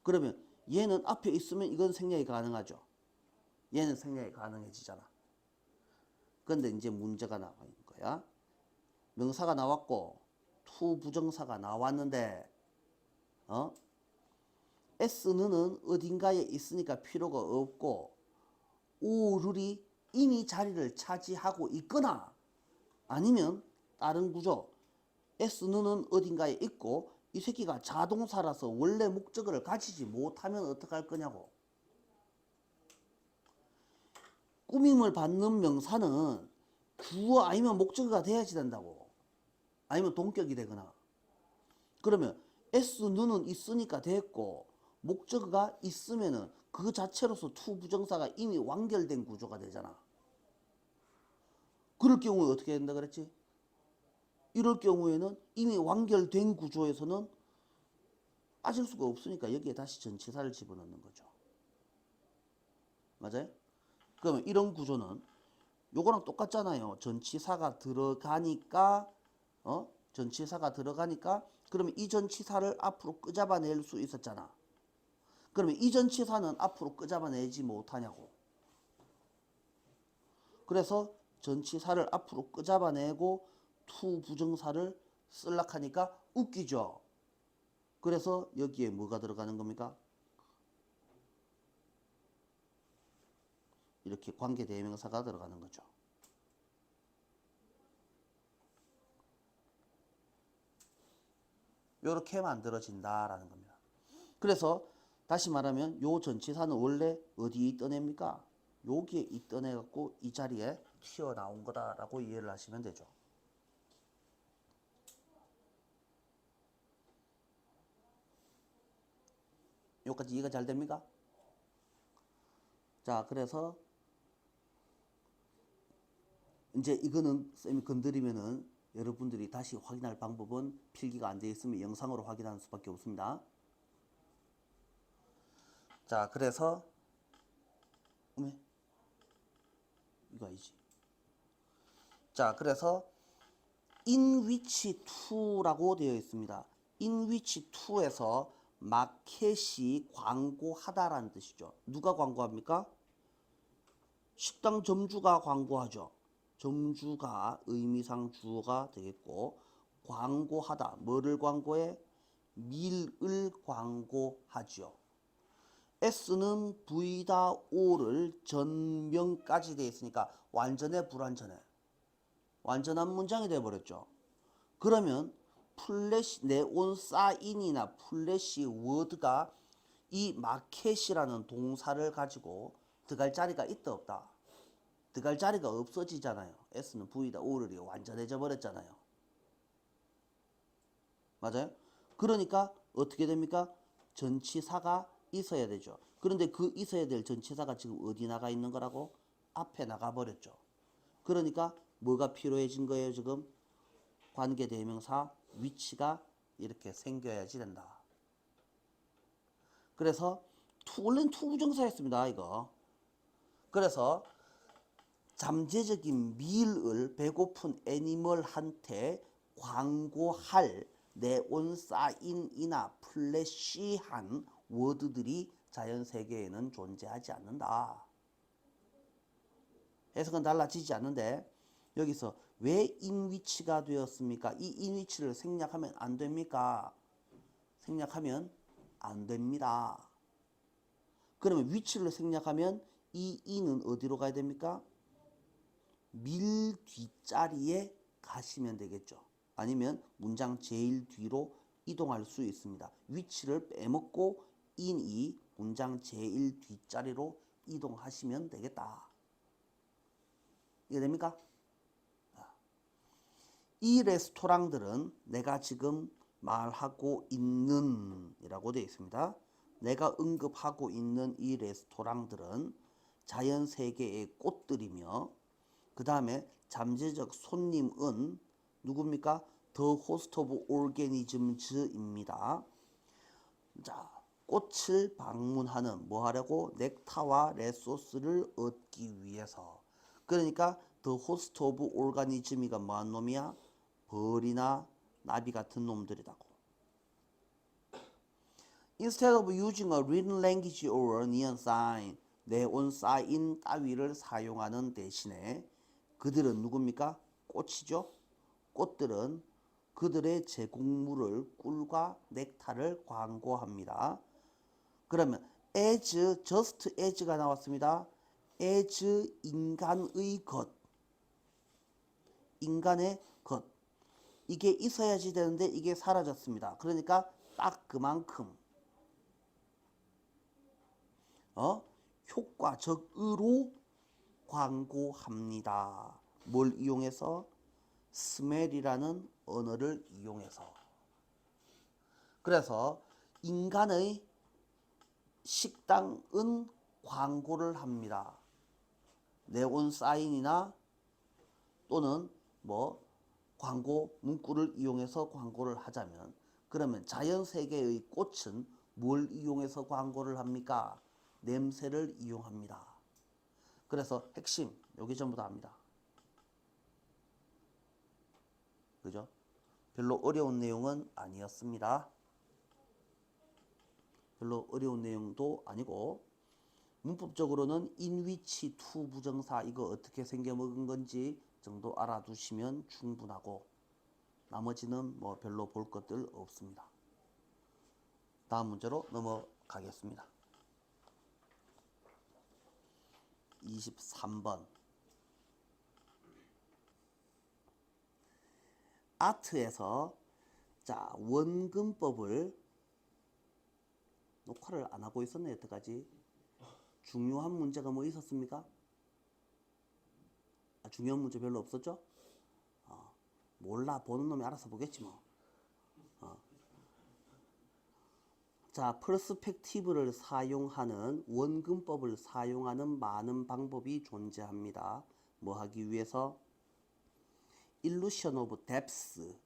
그러면 얘는 앞에 있으면 이건 생략이 가능하죠. 얘는 생략이 가능해지잖아. 그런데 이제 문제가 나와 있는 거야. 명사가 나왔고 to 부정사가 나왔는데 S는 어딘가에 있으니까 필요가 없고 O를이 이미 자리를 차지하고 있거나 아니면 다른 구조 S는 어딘가에 있고 이 새끼가 자동사라서 원래 목적어를 가지지 못하면 어떡할 거냐고. 꾸밈을 받는 명사는 주어 아니면 목적어가 돼야지 된다고. 아니면 동격이 되거나. 그러면 S는 있으니까 됐고 목적어가 있으면은 그 자체로서 to 부정사가 이미 완결된 구조가 되잖아. 그럴 경우에 어떻게 된다 그랬지? 이럴 경우에는 이미 완결된 구조에서는 빠질 수가 없으니까 여기에 다시 전치사를 집어넣는 거죠. 맞아요? 그러면 이런 구조는 요거랑 똑같잖아요. 전치사가 들어가니까 전치사가 들어가니까 그러면 이 전치사를 앞으로 끄잡아낼 수 있었잖아. 그러면 이 전치사는 앞으로 끄잡아내지 못하냐고. 그래서 전치사를 앞으로 끄잡아내고 to 부정사를 쓸락 하니까 웃기죠. 그래서 여기에 뭐가 들어가는 겁니까? 이렇게 관계대명사가 들어가는 거죠. 이렇게 만들어진다라는 겁니다. 그래서 다시 말하면 요 전치사는 원래 어디에 있던 애입니까? 여기에 있던 애 갖고 이 자리에 튀어나온 거다라고 이해를 하시면 되죠. 여기까지 이해가 잘 됩니까? 자, 그래서 이제 이거는 쌤이 건드리면은 여러분들이 다시 확인할 방법은 필기가 안 되어 있으면 영상으로 확인하는 수밖에 없습니다. 자, 그래서 이거 아니지. 자, 그래서 in which to라고 되어 있습니다. in which to에서 마켓이 광고하다라는 뜻이죠. 누가 광고합니까? 식당 점주가 광고하죠. 점주가 의미상 주어가 되겠고 광고하다. 뭐를 광고해? 밀을 광고하죠. S는 V다 O를 전명까지 되어 있으니까 완전해 불완전해? 완전한 문장이 되어버렸죠. 그러면 플래시 네온 사인이나 플래시 워드가 이 마켓이라는 동사를 가지고 들어갈 자리가 있다 없다? 들어갈 자리가 없어지잖아요. S는 V다 O를 완전해져 버렸잖아요. 맞아요? 그러니까 어떻게 됩니까? 전치사가 있어야 되죠. 그런데 그 있어야 될 전치사가 지금 어디 나가 있는 거라고? 앞에 나가 버렸죠. 그러니까 뭐가 필요해진 거예요 지금? 관계대명사 위치가 이렇게 생겨야지 된다. 그래서 원래는 투부정사였습니다 이거. 그래서 잠재적인 밀을 배고픈 애니멀한테 광고할 네온사인이나 플래시한 워드들이 자연세계에는 존재하지 않는다. 해석은 달라지지 않는데 여기서 왜 인위치가 되었습니까? 이 인위치를 생략하면 안 됩니까? 생략하면 안 됩니다. 그러면 위치를 생략하면 이 이는 어디로 가야 됩니까? 밀 뒷자리에 가시면 되겠죠. 아니면 문장 제일 뒤로 이동할 수 있습니다. 위치를 빼먹고 인이 문장 제일 뒷자리로 이동하시면 되겠다. 이해됩니까? 이 레스토랑들은 내가 지금 말하고 있는 이라고 되어 있습니다. 내가 언급하고 있는 이 레스토랑들은 자연세계의 꽃들이며 그 다음에 잠재적 손님은 누굽니까? The host of organisms입니다. 자, 꽃을 방문하는 뭐 하려고? 넥타와 레소스를 얻기 위해서. 그러니까 The host of organism이가 뭐한 놈이야? 벌이나 나비 같은 놈들이라고. Instead of using a written language or neon sign, 네온 사인 따위를 사용하는 대신에 그들은 누굽니까? 꽃이죠. 꽃들은 그들의 제공물을 꿀과 넥타를 광고합니다. 그러면 as, just as가 나왔습니다. as 인간의 것, 인간의 것. 이게 있어야지 되는데 이게 사라졌습니다. 그러니까 딱 그만큼 효과적으로 광고합니다. 뭘 이용해서? 스멜이라는 언어를 이용해서. 그래서 인간의 식당은 광고를 합니다. 네온 사인이나 또는 뭐 광고 문구를 이용해서 광고를 하자면, 그러면 자연세계의 꽃은 뭘 이용해서 광고를 합니까? 냄새를 이용합니다. 그래서 핵심 여기 전부 다 합니다. 그죠? 별로 어려운 내용은 아니었습니다. 별로 어려운 내용도 아니고, 문법적으로는 in which to 부정사 이거 어떻게 생겨 먹은 건지 정도 알아두시면 충분하고, 나머지는 뭐 별로 볼 것들 없습니다. 다음 문제로 넘어가겠습니다. 23번. 아트에서 자, 원근법을 녹화를 안 하고 있었네. 여태까지 중요한 문제가 뭐 있었습니까? 중요한 문제 별로 없었죠? 몰라, 보는 놈이 알아서 보겠지 뭐. 자, 퍼스펙티브를 사용하는 원근법을 사용하는 많은 방법이 존재합니다. 뭐 하기 위해서? illusion of depth,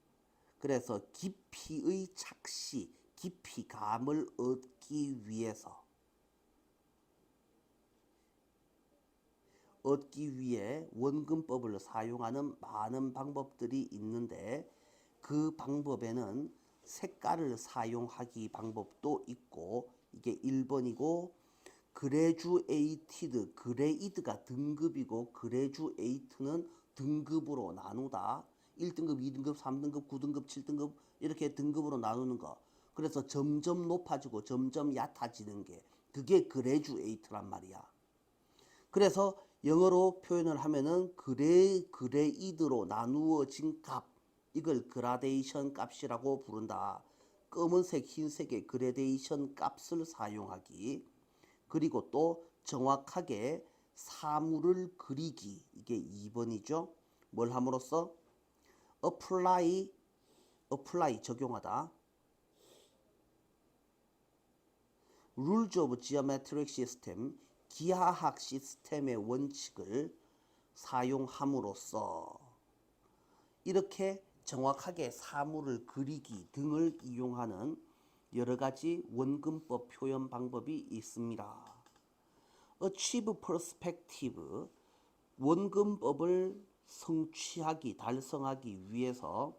그래서 깊이의 착시, 깊이감을 얻기 위해 원근법을 사용하는 많은 방법들이 있는데, 그 방법에는 색깔을 사용하기 방법도 있고, 이게 1번이고, 그레주에이티드, 그레이드가 등급이고 그레주에이트는 등급으로 나누다. 1등급, 2등급, 3등급, 9등급, 7등급 이렇게 등급으로 나누는 거. 그래서 점점 높아지고 점점 얕아지는 게, 그게 그레주에이트란 말이야. 그래서 영어로 표현을 하면은 그레이드로 나누어진 값, 이걸 그라데이션 값이라고 부른다. 검은색, 흰색의 그라데이션 값을 사용하기. 그리고 또 정확하게 사물을 그리기, 이게 2번이죠. 뭘 함으로써? apply 적용하다. rules of geometric system, 기하학 시스템의 원칙을 사용함으로써 이렇게 정확하게 사물을 그리기 등을 이용하는 여러 가지 원근법 표현 방법이 있습니다. achieve perspective, 원근법을 성취하기, 달성하기 위해서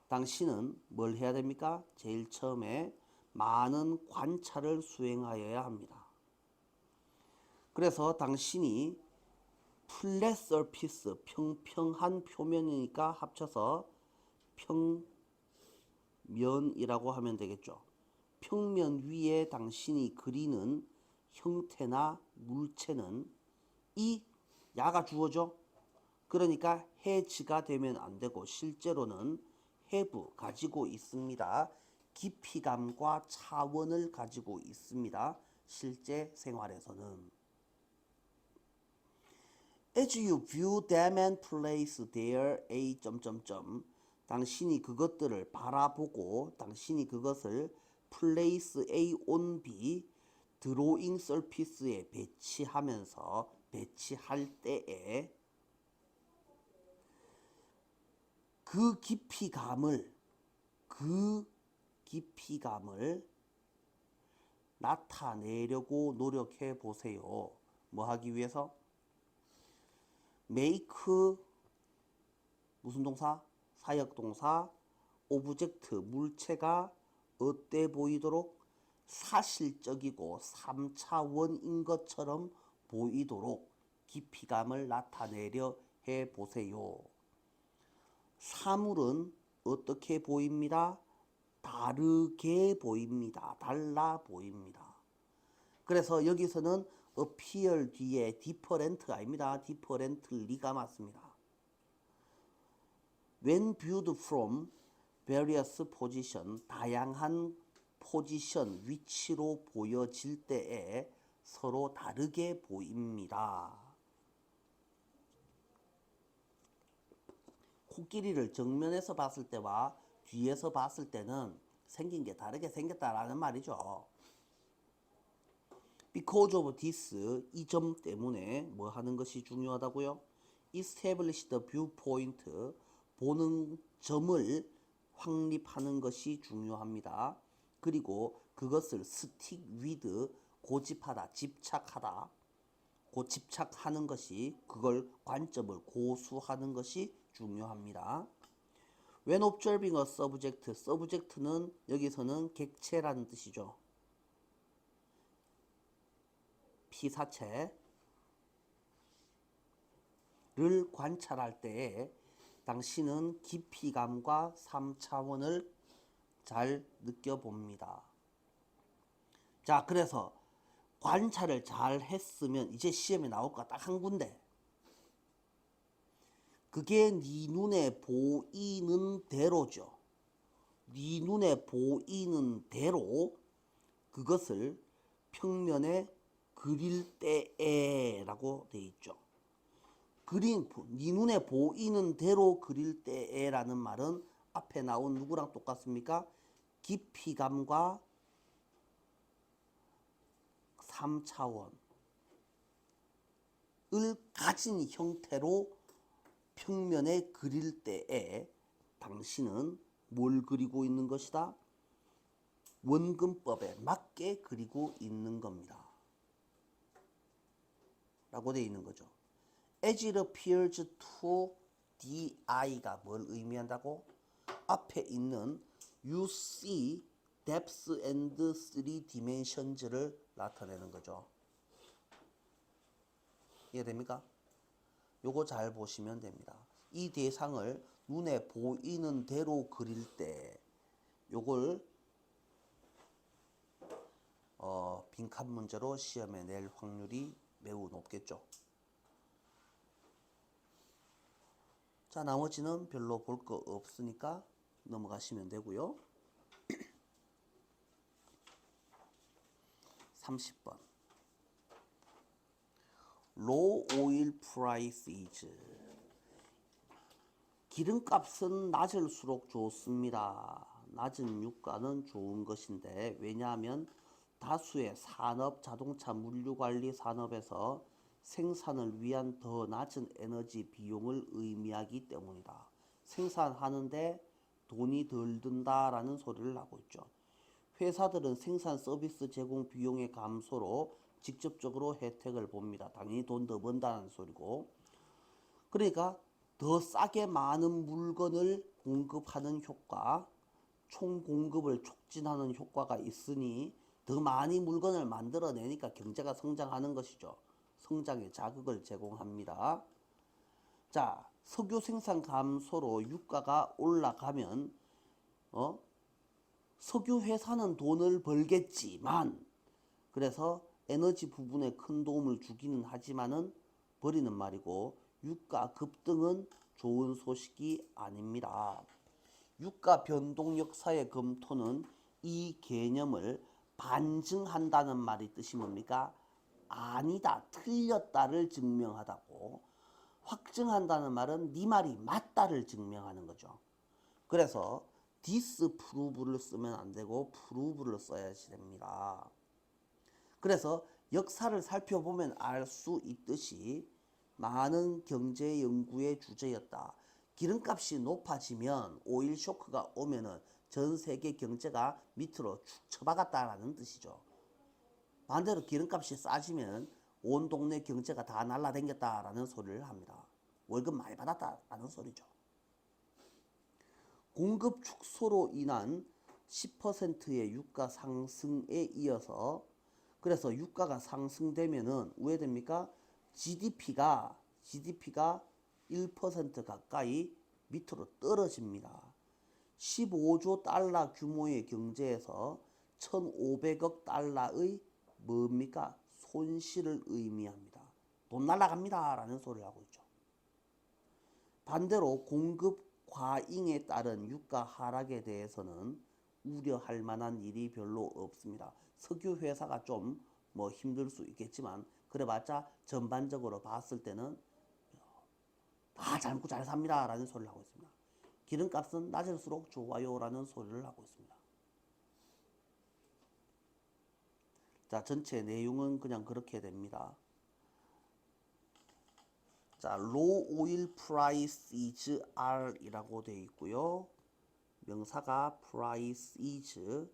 당신은 뭘 해야 됩니까? 제일 처음에 많은 관찰을 수행하여야 합니다. 그래서 당신이 flat surface, 평평한 표면이니까 합쳐서 평면이라고 하면 되겠죠. 평면 위에 당신이 그리는 형태나 물체는 이 야가 주어져. 그러니까 해지가 되면 안 되고, 실제로는 have 가지고 있습니다. 깊이감과 차원을 가지고 있습니다. 실제 생활에서는. As you view them and place there a 당신이 그것들을 바라보고 당신이 그것을 place A on B, 드로잉 서피스에 배치할 때에 그 깊이감을 나타내려고 노력해 보세요. 뭐 하기 위해서? make 무슨 동사? 사역동사 오브젝트 물체가 어때 보이도록? 사실적이고 3차원인 것처럼 보이도록 깊이감을 나타내려 해 보세요. 사물은 어떻게 보입니다? 다르게 보입니다. 달라 보입니다. 그래서 여기서는 appear 뒤에 different가 아닙니다. differently가 맞습니다. when viewed from various position, 다양한 포지션, 위치로 보여질 때에 서로 다르게 보입니다. 코끼리를 정면에서 봤을 때와 뒤에서 봤을 때는 생긴 게 다르게 생겼다라는 말이죠. Because of this, 이 점 때문에 뭐 하는 것이 중요하다고요? Establish the viewpoint, 보는 점을 확립하는 것이 중요합니다. 그리고 그것을 stick with, 고집하다, 집착하다, 집착하는 것이, 그걸 관점을 고수하는 것이 중요합니다. When observing a subject, subject는 여기서는 객체라는 뜻이죠. 피사체를 관찰할 때에 당신은 깊이감과 3차원을 잘 느껴봅니다. 자, 그래서 관찰을 잘 했으면 이제 시험에 나올 거 딱 한 군데. 그게 네 눈에 보이는 대로죠. 네 눈에 보이는 대로 그것을 평면에 그릴 때에 라고 되어 있죠. 네 눈에 보이는 대로 그릴 때에 라는 말은 앞에 나온 누구랑 똑같습니까? 깊이감과 3차원을 가진 형태로 평면에 그릴 때에 당신은 뭘 그리고 있는 것이다? 원근법에 맞게 그리고 있는 겁니다. 라고 되어 있는 거죠. As it appears to the eye가 뭘 의미한다고? 앞에 있는 you see depth and three dimensions를 나타내는 거죠. 이해됩니까? 요거 잘 보시면 됩니다. 이 대상을 눈에 보이는 대로 그릴 때 요걸 빈칸 문제로 시험에 낼 확률이 매우 높겠죠. 자, 나머지는 별로 볼 거 없으니까 넘어가시면 되고요. 30번. Low oil prices. 기름값은 낮을수록 좋습니다. 낮은 유가는 좋은 것인데, 왜냐하면 다수의 산업, 자동차, 물류관리 산업에서 생산을 위한 더 낮은 에너지 비용을 의미하기 때문이다. 생산하는데 돈이 덜 든다라는 소리를 하고 있죠. 회사들은 생산 서비스 제공 비용의 감소로 직접적으로 혜택을 봅니다. 당연히 돈 더 번다는 소리고. 그러니까 더 싸게 많은 물건을 공급하는 효과, 총 공급을 촉진하는 효과가 있으니 더 많이 물건을 만들어내니까 경제가 성장하는 것이죠. 성장에 자극을 제공합니다. 자, 석유 생산 감소로 유가가 올라가면 석유 회사는 돈을 벌겠지만, 그래서 에너지 부분에 큰 도움을 주기는 하지만은 버리는 말이고, 유가 급등은 좋은 소식이 아닙니다. 유가 변동 역사의 검토는 이 개념을 반증한다는 말이 뜻이 뭡니까? 아니다, 틀렸다를 증명하다고. 확증한다는 말은 네 말이 맞다를 증명하는 거죠. 그래서 disprove를 쓰면 안 되고 prove를 써야지 됩니다. 그래서 역사를 살펴보면 알 수 있듯이 많은 경제 연구의 주제였다. 기름값이 높아지면 오일 쇼크가 오면은 전 세계 경제가 밑으로 축 처박았다라는 뜻이죠. 반대로 기름값이 싸지면 온 동네 경제가 다 날라댕겼다라는 소리를 합니다. 월급 많이 받았다라는 소리죠. 공급 축소로 인한 10%의 유가 상승에 이어서, 그래서 유가가 상승되면은 왜 됩니까? GDP가 1% 가까이 밑으로 떨어집니다. 15조 달러 규모의 경제에서 1,500억 달러의 뭡니까? 손실을 의미합니다. 돈 날라갑니다 라는 소리를 하고 있죠. 반대로 공급 과잉에 따른 유가 하락에 대해서는 우려할 만한 일이 별로 없습니다. 석유 회사가 좀 뭐 힘들 수 있겠지만 그래봤자 전반적으로 봤을 때는 다 잘 먹고 잘 삽니다 라는 소리를 하고 있습니다. 기름값은 낮을수록 좋아요 라는 소리를 하고 있습니다. 자, 전체 내용은 그냥 그렇게 됩니다. 자, low oil prices are 이라고 되어 있고요. 명사가 price is a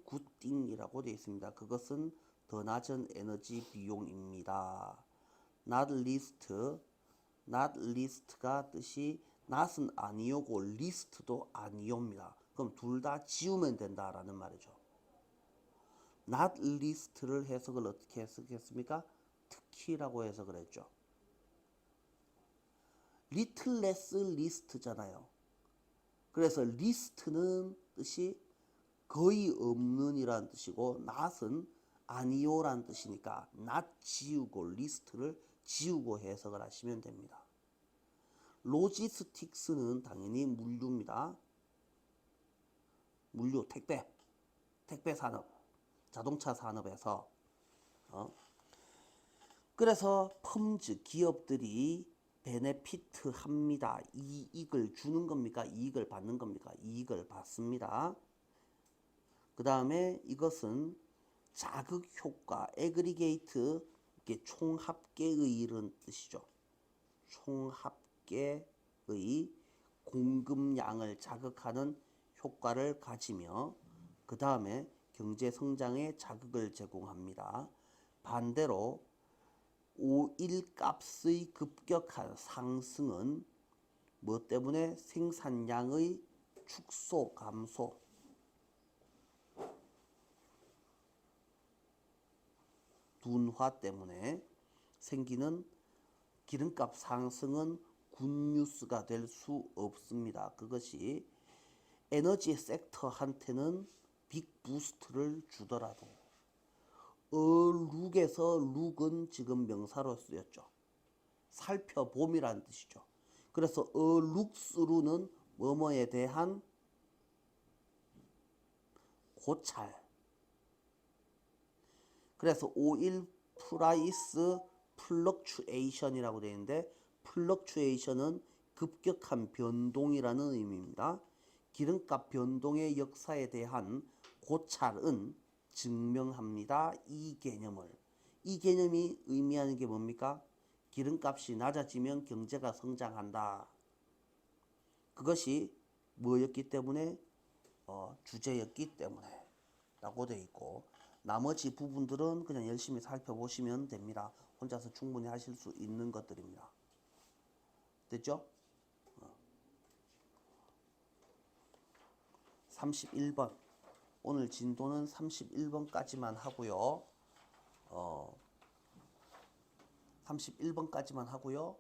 good thing 이라고 되어 있습니다. 그것은 더 낮은 에너지 비용입니다. not least가 뜻이 not은 아니오고 least도 아니옵니다. 그럼 둘 다 지우면 된다라는 말이죠. not least를 해석을 어떻게 해석했습니까? 특히라고 해석을 했죠. little less least잖아요. 그래서 least는 뜻이 거의 없는 이란 뜻이고 not은 아니오란 뜻이니까 not 지우고 least를 지우고 해석을 하시면 됩니다. logistics는 당연히 물류입니다. 물류, 택배 산업, 자동차 산업에서 그래서 펌즈 기업들이 베네피트 합니다. 이익을 주는 겁니까? 이익을 받는 겁니까? 이익을 받습니다. 그 다음에 이것은 자극 효과, 에그리게이트, 이게 총합계의 이런 뜻이죠. 총합계의 공급량을 자극하는 효과를 가지며 그 다음에 경제 성장에 자극을 제공합니다. 반대로 오일 값의 급격한 상승은 뭐 때문에? 생산량의 축소, 감소, 둔화 때문에 생기는 기름값 상승은 굿뉴스가 될 수 없습니다. 그것이 에너지 섹터한테는 빅 부스트를 주더라도 룩에서 룩은 지금 명사로 쓰였죠. 살펴봄이라는 뜻이죠. 그래서 룩스루는 뭐뭐에 대한 고찰. 그래서 오일 프라이스 플럭추에이션이라고 되어 있는데 플럭추에이션은 급격한 변동이라는 의미입니다. 기름값 변동의 역사에 대한 고찰은 증명합니다. 이 개념을. 이 개념이 의미하는 게 뭡니까? 기름값이 낮아지면 경제가 성장한다. 그것이 뭐였기 때문에? 주제였기 때문에 라고 되어 있고 나머지 부분들은 그냥 열심히 살펴보시면 됩니다. 혼자서 충분히 하실 수 있는 것들입니다. 됐죠? 31번. 오늘 진도는 31번까지만 하고요. 31번까지만 하고요.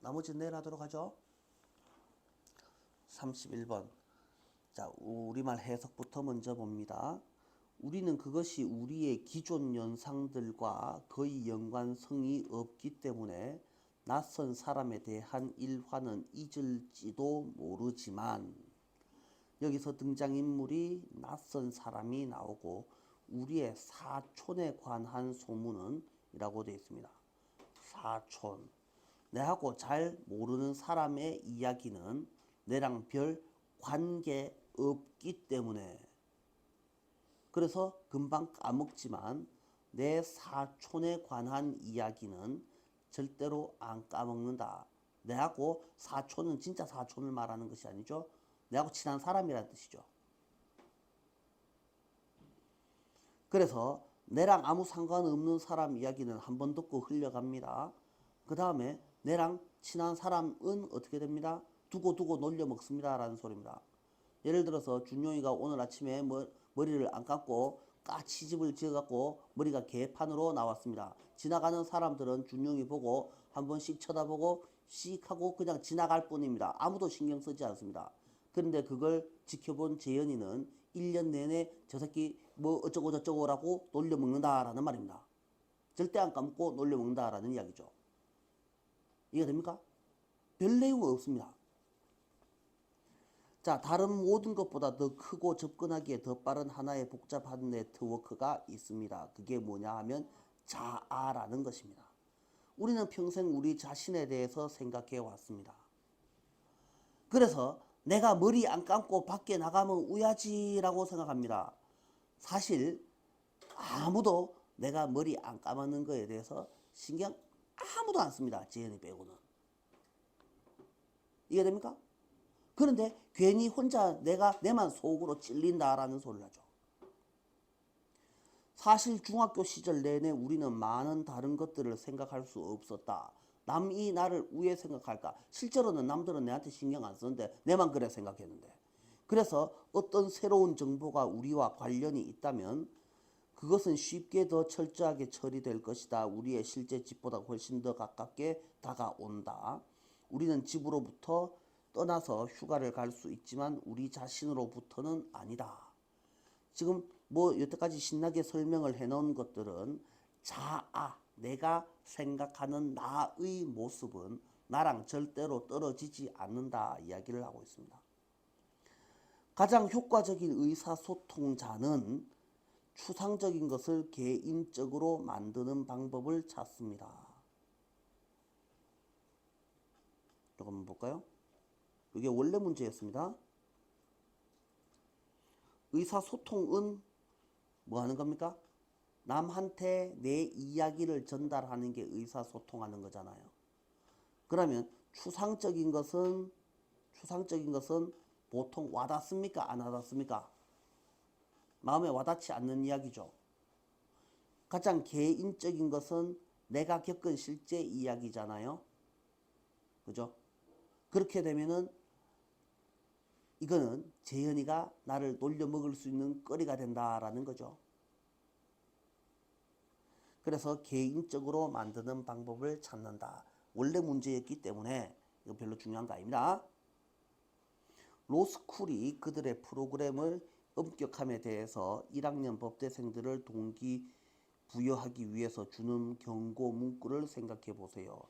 나머지는 내일 하도록 하죠. 31번. 자, 우리말 해석부터 먼저 봅니다. 우리는 그것이 우리의 기존 연상들과 거의 연관성이 없기 때문에 낯선 사람에 대한 일화는 잊을지도 모르지만 여기서 등장인물이 낯선 사람이 나오고 우리의 사촌에 관한 소문은 이라고 되어 있습니다. 사촌. 내하고 잘 모르는 사람의 이야기는 내랑 별 관계 없기 때문에 그래서 금방 까먹지만 내 사촌에 관한 이야기는 절대로 안 까먹는다. 내하고 사촌은 진짜 사촌을 말하는 것이 아니죠. 내하고 친한 사람이라는 뜻이죠. 그래서 내랑 아무 상관없는 사람 이야기는 한 번 듣고 흘려갑니다. 그 다음에 내랑 친한 사람은 어떻게 됩니다? 두고 놀려 먹습니다 라는 소리입니다. 예를 들어서 준용이가 오늘 아침에 머리를 안 감고 까치집을 지어갖고 머리가 개판으로 나왔습니다. 지나가는 사람들은 준용이 보고 한 번씩 쳐다보고 씩 하고 그냥 지나갈 뿐입니다. 아무도 신경 쓰지 않습니다. 그런데 그걸 지켜본 재현이는 1년 내내 저 새끼 뭐 어쩌고 저쩌고라고 놀려먹는다라는 말입니다. 절대 안 까먹고 놀려먹는다라는 이야기죠. 이해가 됩니까? 별 내용 없습니다. 자, 다른 모든 것보다 더 크고 접근하기에 더 빠른 하나의 복잡한 네트워크가 있습니다. 그게 뭐냐 하면 자아라는 것입니다. 우리는 평생 우리 자신에 대해서 생각해 왔습니다. 그래서 내가 머리 안 감고 밖에 나가면 우야지라고 생각합니다. 사실 아무도 내가 머리 안 감았는 거에 대해서 신경 아무도 안 씁니다. 재현이 빼고는. 이해됩니까? 그런데 괜히 혼자 내만 속으로 찔린다라는 소리를 하죠. 사실 중학교 시절 내내 우리는 많은 다른 것들을 생각할 수 없었다. 남이 나를 우애 생각할까? 실제로는 남들은 내한테 신경 안 쓰는데 내만 그래 생각했는데. 그래서 어떤 새로운 정보가 우리와 관련이 있다면 그것은 쉽게 더 철저하게 처리될 것이다. 우리의 실제 집보다 훨씬 더 가깝게 다가온다. 우리는 집으로부터 떠나서 휴가를 갈 수 있지만 우리 자신으로부터는 아니다. 지금 뭐 여태까지 신나게 설명을 해놓은 것들은 자아, 내가 생각하는 나의 모습은 나랑 절대로 떨어지지 않는다 이야기를 하고 있습니다. 가장 효과적인 의사소통자는 추상적인 것을 개인적으로 만드는 방법을 찾습니다. 이거 한번 볼까요? 이게 원래 문제였습니다. 의사소통은 뭐 하는 겁니까? 남한테 내 이야기를 전달하는 게 의사소통하는 거잖아요. 그러면 추상적인 것은 보통 와닿습니까? 안 와닿습니까? 마음에 와닿지 않는 이야기죠. 가장 개인적인 것은 내가 겪은 실제 이야기잖아요. 그죠? 그렇게 되면은 이거는 재현이가 나를 놀려먹을 수 있는 거리가 된다라는 거죠. 그래서 개인적으로 만드는 방법을 찾는다. 원래 문제였기 때문에 이거 별로 중요한 거 아닙니다. 로스쿨이 그들의 프로그램을 엄격함에 대해서 1학년 법대생들을 동기부여하기 위해서 주는 경고 문구를 생각해 보세요.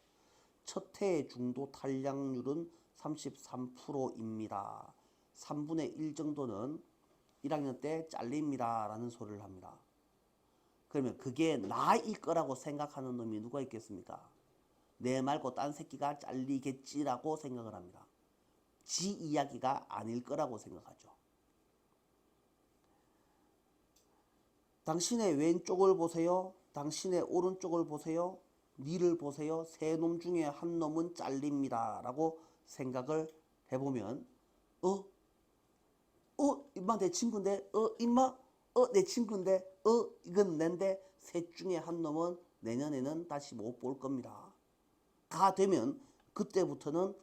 첫 해 중도 탈락률은 33%입니다. 3분의 1 정도는 1학년 때 잘립니다. 라는 소리를 합니다. 그러면 그게 나일 거라고 생각하는 놈이 누가 있겠습니까? 내 말고 딴 새끼가 잘리겠지라고 생각을 합니다. 지 이야기가 아닐 거라고 생각하죠. 당신의 왼쪽을 보세요. 당신의 오른쪽을 보세요. 니를 보세요. 세 놈 중에 한 놈은 잘립니다. 라고 생각을 해보면 임마 내 친구인데 임마 내 친구인데 이건 낸데 셋 중에 한 놈은 내년에는 다시 못 볼 겁니다. 가 되면 그때부터는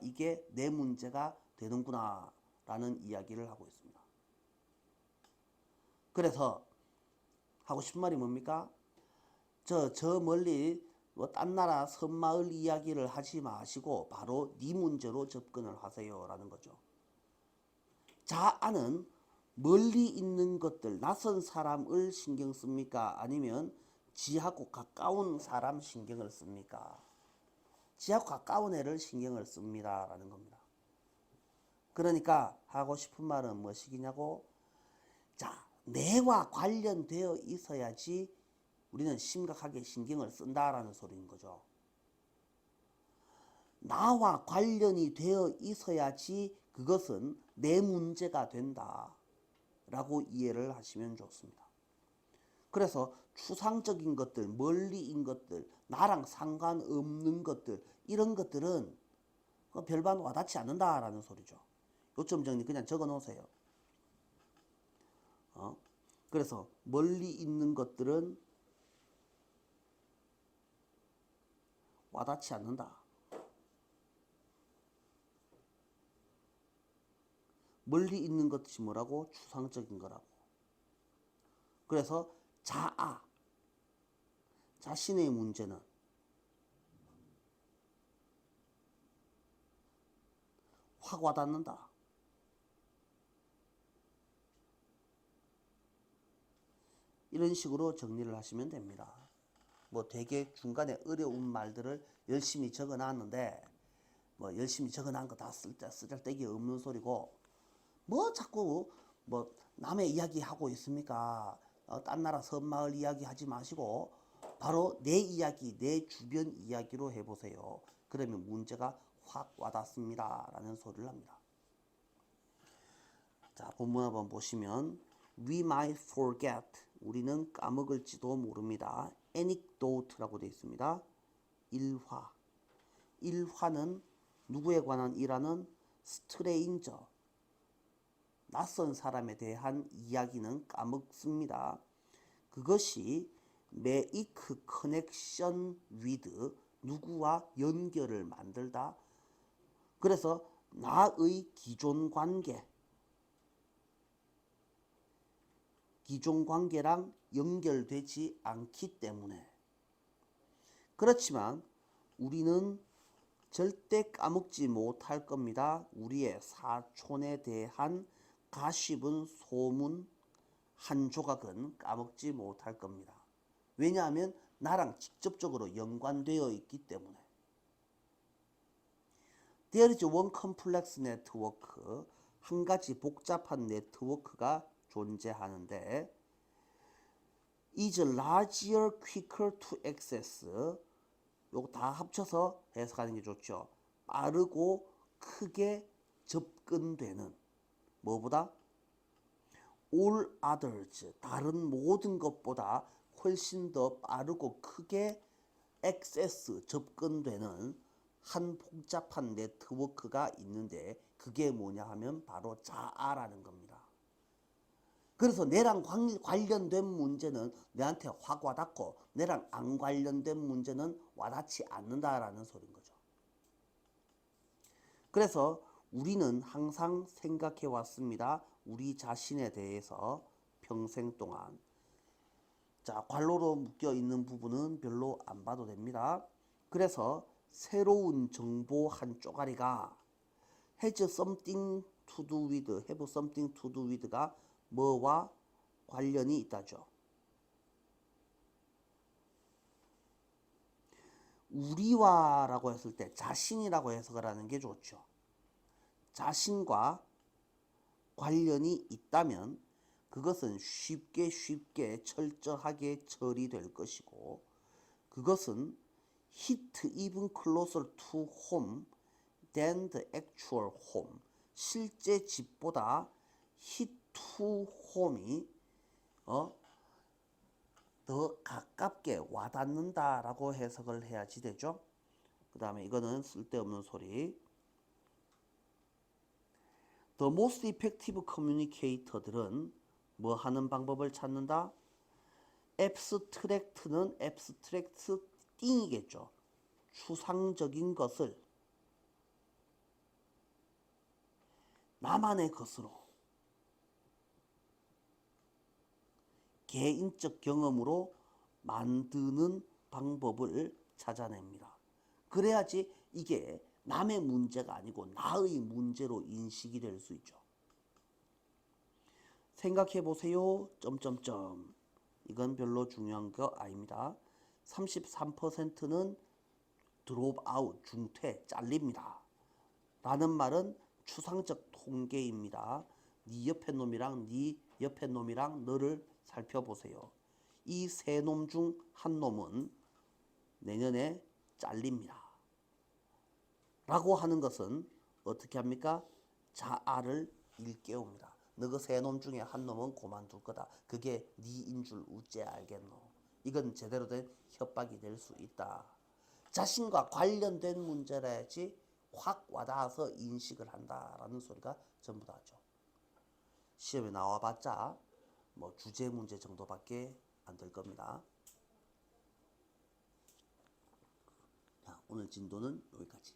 이게 내 문제가 되는구나 라는 이야기를 하고 있습니다. 그래서 하고 싶은 말이 뭡니까? 저 멀리 딴 나라 섬마을 이야기를 하지 마시고 바로 네 문제로 접근을 하세요 라는 거죠. 자아는 멀리 있는 것들, 낯선 사람을 신경 씁니까? 아니면 지하고 가까운 사람 신경을 씁니까? 지하고 가까운 애를 신경을 씁니다 라는 겁니다. 그러니까 하고 싶은 말은 무엇이냐고? 자, 내와 관련되어 있어야지 우리는 심각하게 신경을 쓴다라는 소리인 거죠. 나와 관련이 되어 있어야지 그것은 내 문제가 된다 라고 이해를 하시면 좋습니다. 그래서 추상적인 것들, 멀리인 것들, 나랑 상관없는 것들, 이런 것들은 별반 와닿지 않는다라는 소리죠. 요점 정리 그냥 적어 놓으세요. 그래서 멀리 있는 것들은 와닿지 않는다. 멀리 있는 것이 뭐라고? 추상적인 거라고. 그래서 자아, 자신의 문제는 확 와닿는다. 이런 식으로 정리를 하시면 됩니다. 뭐 되게 중간에 어려운 말들을 열심히 적어놨는데 뭐 열심히 적어놓은 거 다 쓰잘데기 없는 소리고 뭐 자꾸 뭐 남의 이야기 하고 있습니까? 딴 나라 섬마을 이야기 하지 마시고 바로 내 이야기, 내 주변 이야기로 해보세요. 그러면 문제가 확 와닿습니다. 라는 소리를 합니다. 자, 본문 한번 보시면 We might forget. 우리는 까먹을지도 모릅니다. anecdote라고 되어 있습니다. 일화. 일화는 누구에 관한 일하는 stranger. 낯선 사람에 대한 이야기는 까먹습니다. 그것이 make connection with 누구와 연결을 만들다. 그래서 나의 기존 관계랑 연결되지 않기 때문에. 그렇지만 우리는 절대 까먹지 못할 겁니다. 우리의 사촌에 대한 가십은 소문 한 조각은 까먹지 못할 겁니다. 왜냐하면 나랑 직접적으로 연관되어 있기 때문에. There is one complex network. 한 가지 복잡한 네트워크가 존재하는데 is larger, quicker to access. 요거 다 합쳐서 해석하는 게 좋죠. 빠르고 크게 접근되는 뭐보다? all others. 다른 모든 것보다 훨씬 더 빠르고 크게 access, 접근되는 한 복잡한 네트워크가 있는데 그게 뭐냐 하면 바로 자아라는 겁니다. 그래서 내랑 관련된 문제는 내한테 확 와닿고 내랑 안 관련된 문제는 와닿지 않는다라는 소리인 거죠. 그래서 우리는 항상 생각해 왔습니다. 우리 자신에 대해서 평생 동안. 자, 괄호로 묶여 있는 부분은 별로 안 봐도 됩니다. 그래서 새로운 정보 한 쪼가리가 has something to do with, have something to do with가 뭐와 관련이 있다죠. 우리와라고 했을 때 자신이라고 해석을 하는 게 좋죠. 자신과 관련이 있다면 그것은 쉽게 철저하게 처리될 것이고 그것은 hit even closer to home than the actual home. 실제 집보다 hit to home이 더 가깝게 와닿는다라고 해석을 해야지 되죠. 그 다음에 이거는 쓸데없는 소리. The most effective communicator들은 뭐 하는 방법을 찾는다? abstract는 abstract thing이겠죠. 추상적인 것을 나만의 것으로 개인적 경험으로 만드는 방법을 찾아냅니다. 그래야지 이게 남의 문제가 아니고 나의 문제로 인식이 될 수 있죠. 생각해 보세요. 점점점. 이건 별로 중요한 거 아닙니다. 33%는 drop out, 중퇴, 잘립니다. 라는 말은 추상적 통계입니다. 네 옆에 놈이랑 네 옆에 놈이랑 너를 살펴보세요. 이 세 놈 중 한 놈은 내년에 잘립니다. 라고 하는 것은 어떻게 합니까? 자아를 일깨웁니다. 너 그 세 놈 중에 한 놈은 그만둘 거다. 그게 네인 줄 어째 알겠노. 이건 제대로 된 협박이 될 수 있다. 자신과 관련된 문제라야지 확 와닿아서 인식을 한다라는 소리가 전부 다죠. 시험에 나와봤자 뭐 주제 문제 정도밖에 안 될 겁니다. 자, 오늘 진도는 여기까지.